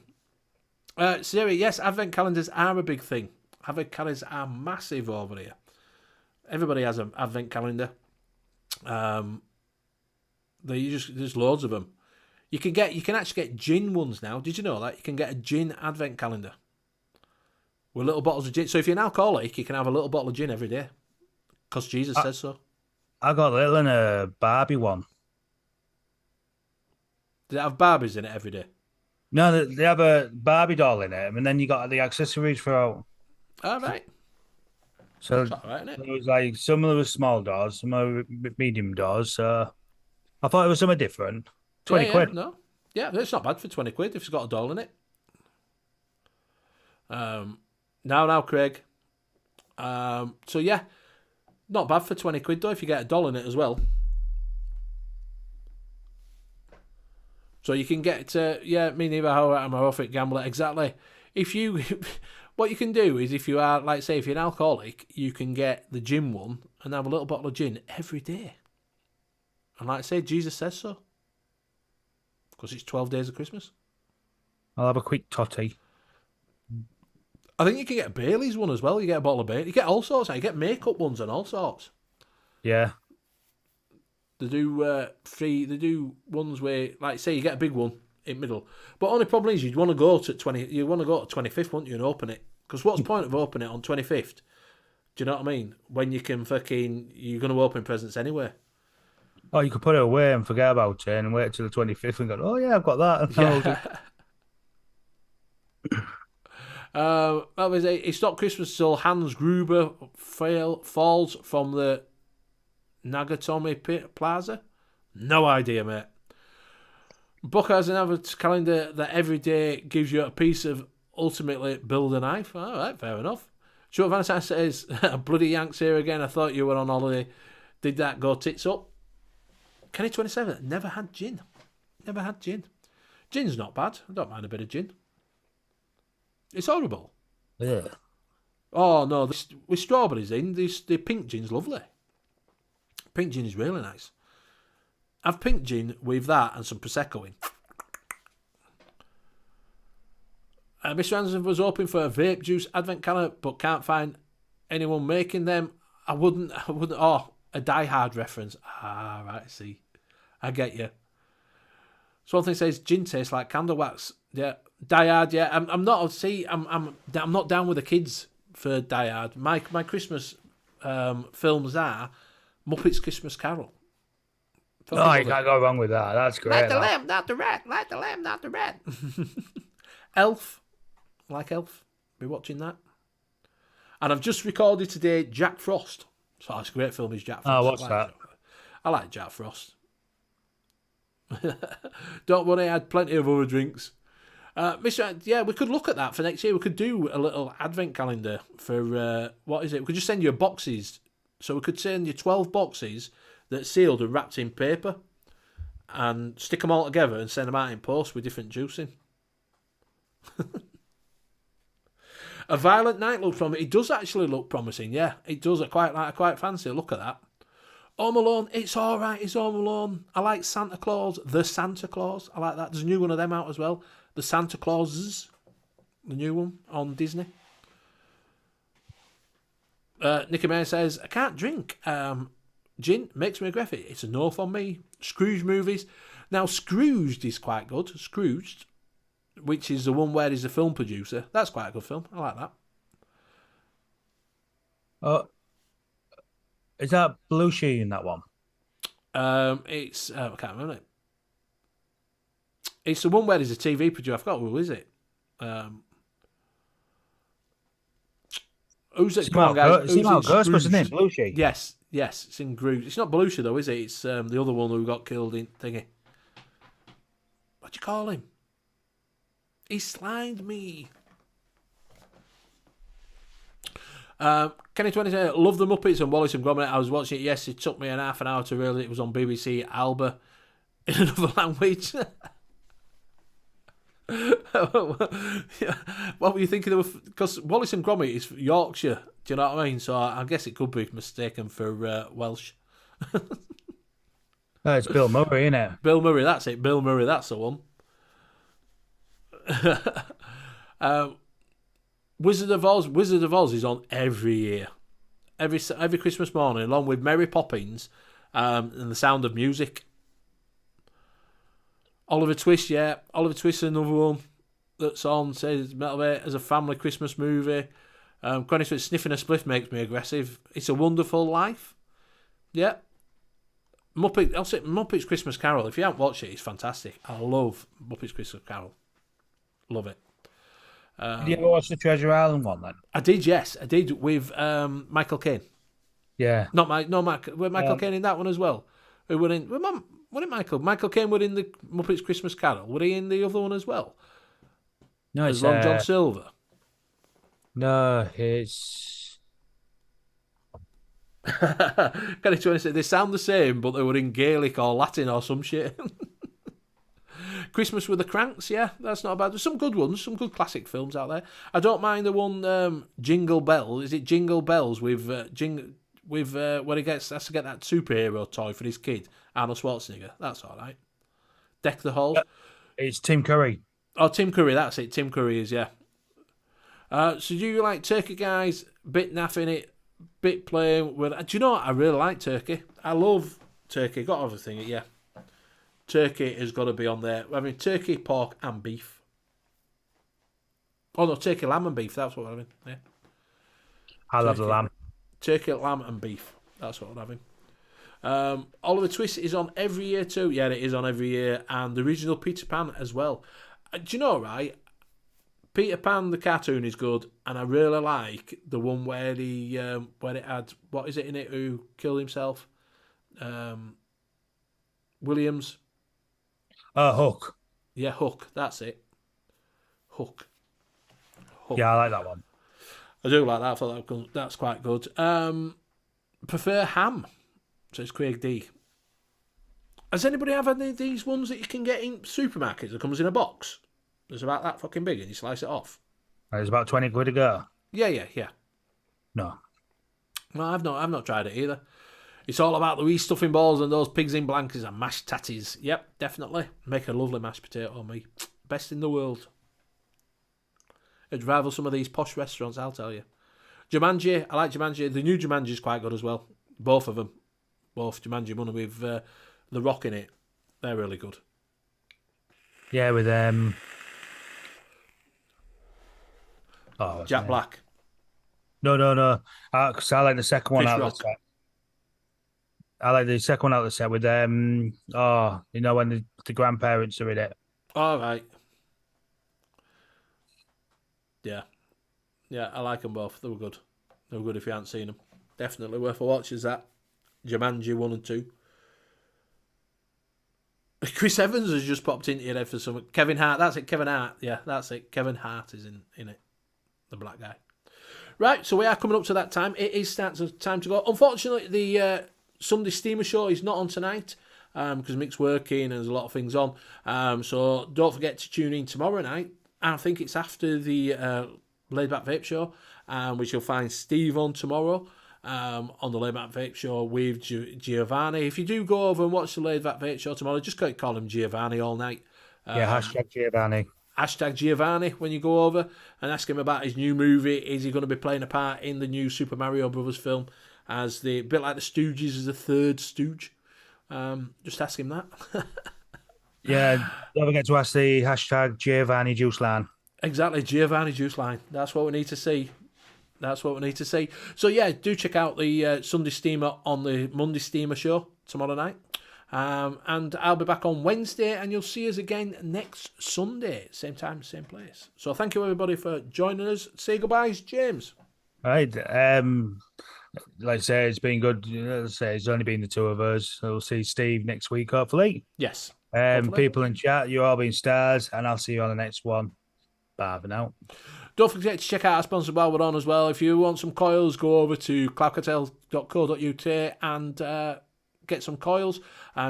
mean? Siri, yes, advent calendars are a big thing. Advent calendars are massive over here. Everybody has an advent calendar. There's loads of them. You can actually get gin ones now. Did you know that? You can get a gin advent calendar with little bottles of gin. So if you're an alcoholic, you can have a little bottle of gin every day because Jesus says so. I got a little in a Barbie one. Does it have Barbies in it every day? No, they have a Barbie doll in it, and then you got the accessories for out. All right. So It's all right, isn't it? there was like some of them were small dolls, some were medium dolls. So I thought it was something different. Yeah, 20 yeah, quid. no. Yeah, it's not bad for 20 quid if it's got a doll in it. Now, Craig. So, yeah, not bad for 20 quid, though, if you get a doll in it as well. So you can get, me neither, how I'm a horrific gambler, exactly. If you, what you can do is if you are, like, say, if you're an alcoholic, you can get the gin one and have a little bottle of gin every day. And like I say, Jesus says so. Because it's 12 days of Christmas. I'll have a quick totty. I think you can get a Bailey's one as well. You get a bottle of Bailey's. You get all sorts. You get makeup ones and all sorts. Yeah. They do free. They do ones where, like, say, you get a big one in middle. But only problem is you'd want to go to 20. You want to go to 25th, wouldn't you, and open it? Because what's the point of opening it on 25th? Do you know what I mean? When you can you're going to open presents anyway. Oh, you could put it away and forget about it and wait till the 25th and go, oh, yeah, I've got that. That was it. It's not Christmas till Hans Gruber falls from the Nagatomi Plaza. No idea, mate. Book has an advent calendar that every day gives you a piece of ultimately build a knife. All right, fair enough. Short Valentine says, bloody Yanks here again. I thought you were on holiday. Did that go tits up? Kenny 27, never had gin. Never had gin. Gin's not bad. I don't mind a bit of gin. It's horrible. Yeah. Oh, no. With strawberries in, the pink gin's lovely. Pink gin is really nice. Have pink gin with that and some Prosecco in. Mr. Anderson was hoping for a vape juice advent calendar, but can't find anyone making them. I wouldn't. Oh, a Die Hard reference. Ah, right, see. I get you. Something says gin tastes like candle wax. Yeah. Die Hard, yeah. I'm not. See, I'm not down with the kids for Die Hard. My Christmas films are Muppets Christmas Carol. Oh, you can't go wrong with that. That's great. Light the lamp, not the rat. Light the lamp, not the rat. Elf, like Elf. Be watching that. And I've just recorded today Jack Frost. So it's a great film. Is Jack Frost? Oh, what's that? I like Jack Frost. Don't worry, I had plenty of other drinks. Mr. Yeah, we could look at that for next year. We could do a little advent calendar for, what is it? We could just send you boxes. So we could send you 12 boxes that's sealed and wrapped in paper and stick them all together and send them out in post with different juicing. A Violent Night looks promising. It does actually look promising, yeah. It does. I quite fancy a look at that. Home Alone, it's all right. It's Home Alone. I like Santa Claus, The Santa Claus. I like that. There's a new one of them out as well. The Santa Clauses, the new one on Disney. Nicky May says, I can't drink. Gin makes me aggressive. It's a no for me. Scrooge movies. Now, Scrooged is quite good. Scrooged, which is the one where he's a film producer. That's quite a good film. I like that. Is that Belushi in that one? It's I can't remember it. It's the one where he's a TV producer. I forgot who is it. Who's it? Come on, guys. It's Mal Ghostbusters, isn't it? Belushi. Yes. It's in Groove. It's not Belushi though, is it? It's the other one who got killed in thingy. What do you call him? He slimed me. Kenny 20 said, love the Muppets and Wallace and Gromit. I was watching it. Yes, it took me an half an hour to realize it was on BBC Alba in another language. What were you thinking of? Because Wallace and Gromit is Yorkshire. Do you know what I mean? So I guess it could be mistaken for Welsh. It's Bill Murray, isn't it? Bill Murray, that's it. Bill Murray, that's the one. Wizard of Oz is on every year, every Christmas morning, along with Mary Poppins and The Sound of Music. Oliver Twist, yeah, Oliver Twist is another one that's on. Says metal as a family Christmas movie. Granny Smith sniffing a spliff makes me aggressive. It's a Wonderful Life, yeah. Muppets Christmas Carol. If you haven't watched it, it's fantastic. I love Muppets Christmas Carol. Love it. Did you ever watch the Treasure Island one then? I did, yes. I did with Michael Caine. Yeah. Not Mike, no, Mike. Were Michael Caine in that one as well? Who were in? What it Michael? Michael Caine were in the Muppets Christmas Carol. Were he in the other one as well? No, As it's Long John Silver. no, it's Kind of trying to say they sound the same, but they were in Gaelic or Latin or some shit. Christmas with the Cranks, yeah, that's not bad. There's some good ones, some good classic films out there. I don't mind the one Jingle Bell. Is it Jingle Bells with where he has to get that superhero toy for his kid, Arnold Schwarzenegger? That's all right. Deck the Halls. it's Tim Curry. Oh, Tim Curry, that's it. Tim Curry is, yeah. So do you like Turkey Guys? Bit naff in it, bit plain. Do you know what? I really like Turkey. I love Turkey. Got everything, yeah. Turkey has got to be on there. I mean, turkey, pork, and beef. Oh no, turkey, lamb, and beef. That's what I'm having. Yeah. I love the lamb. Turkey, lamb, and beef. That's what I'm having. Oliver Twist is on every year too. Yeah, it is on every year, and the original Peter Pan as well. Do you know, right? Peter Pan the cartoon is good, and I really like the one where where it had, what is it in it? Who killed himself? Williams. Hook. Yeah, Hook. That's it. Hook. Yeah, I like that one. I do like that. I thought that's quite good. Prefer ham. So it's Craig D. Has anybody have any of these ones that you can get in supermarkets that comes in a box? It's about that fucking big and you slice it off. It's about 20 quid a go. Yeah. No. No, I've not tried it either. It's all about the wee stuffing balls and those pigs in blankets and mashed tatties. Yep, definitely. Make a lovely mashed potato on me. Best in the world. It'd rival some of these posh restaurants, I'll tell you. Jumanji, I like Jumanji. The new Jumanji is quite good as well. Both of them. Both Jumanji one with The Rock in it. They're really good. Yeah, with Jack Black. No. Because I like the second one Chris out Rock. of the set. I like the second one out of the set with when the grandparents are in it. All right. Yeah, I like them both. They were good. They were good if you hadn't seen them. Definitely worth a watch. Is that Jumanji 1 and 2. Chris Evans has just popped into your head for some. Kevin Hart. That's it. Kevin Hart. Yeah, that's it. Kevin Hart is in it. The black guy. Right, so we are coming up to that time. It is time to go. Unfortunately, the Sunday Steamer Show is not on tonight because Mick's working and there's a lot of things on. So don't forget to tune in tomorrow night. I think it's after the Laid Back Vape Show. We shall find Steve on tomorrow on the Laid Back Vape Show with Giovanni. If you do go over and watch the Laid Back Vape Show tomorrow, just call him Giovanni all night. Hashtag Giovanni. Hashtag Giovanni when you go over and ask him about his new movie. Is he going to be playing a part in the new Super Mario Brothers film as a bit like the Stooges as the third Stooge? Just ask him that. Yeah, don't forget to ask the hashtag Giovanni Juice Line. Exactly, Giovanni Juice Line. That's what we need to see. So yeah, do check out the Sunday Steamer on the Monday Steamer Show tomorrow night. And I'll be back on Wednesday, and you'll see us again next Sunday, same time, same place. So thank you everybody for joining us. Say goodbyes, James. Right. Like I say, it's been good. Like I say, it's only been the two of us. So we'll see Steve next week, hopefully. Yes. Hopefully. People in chat, you all been stars, and I'll see you on the next one. Bye for now. Don't forget to check out our sponsor while we're on as well. If you want some coils, go over to cloudcartel.co.uk and get some coils.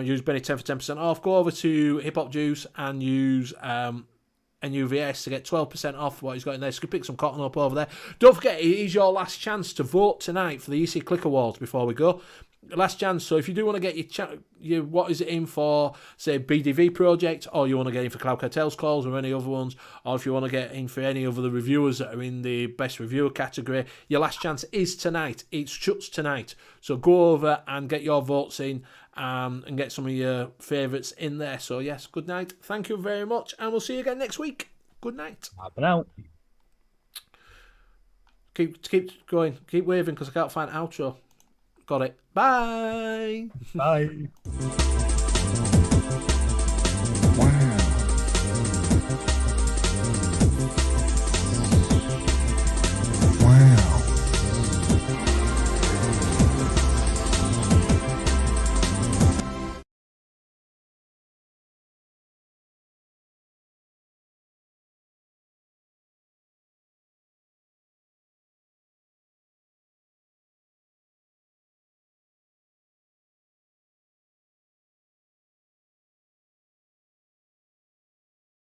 Use Benny 10 for 10% off. Go over to Hip Hop Juice and use N.U.V.S to get 12% off what he's got in there. So you can pick some cotton up over there. Don't forget, it is your last chance to vote tonight for the EC Click Awards before we go. Last chance. So if you do want to get your what is it in for, say, BDV Project, or you want to get in for Cloud Cartel's calls or any other ones, or if you want to get in for any of the reviewers that are in the best reviewer category, your last chance is tonight. It shuts tonight. So go over and get your votes in and get some of your favourites in there. So yes, good night. Thank you very much, and we'll see you again next week. Good night. Bye for now. Keep going. Keep waving because I can't find outro. Got it. Bye. Bye.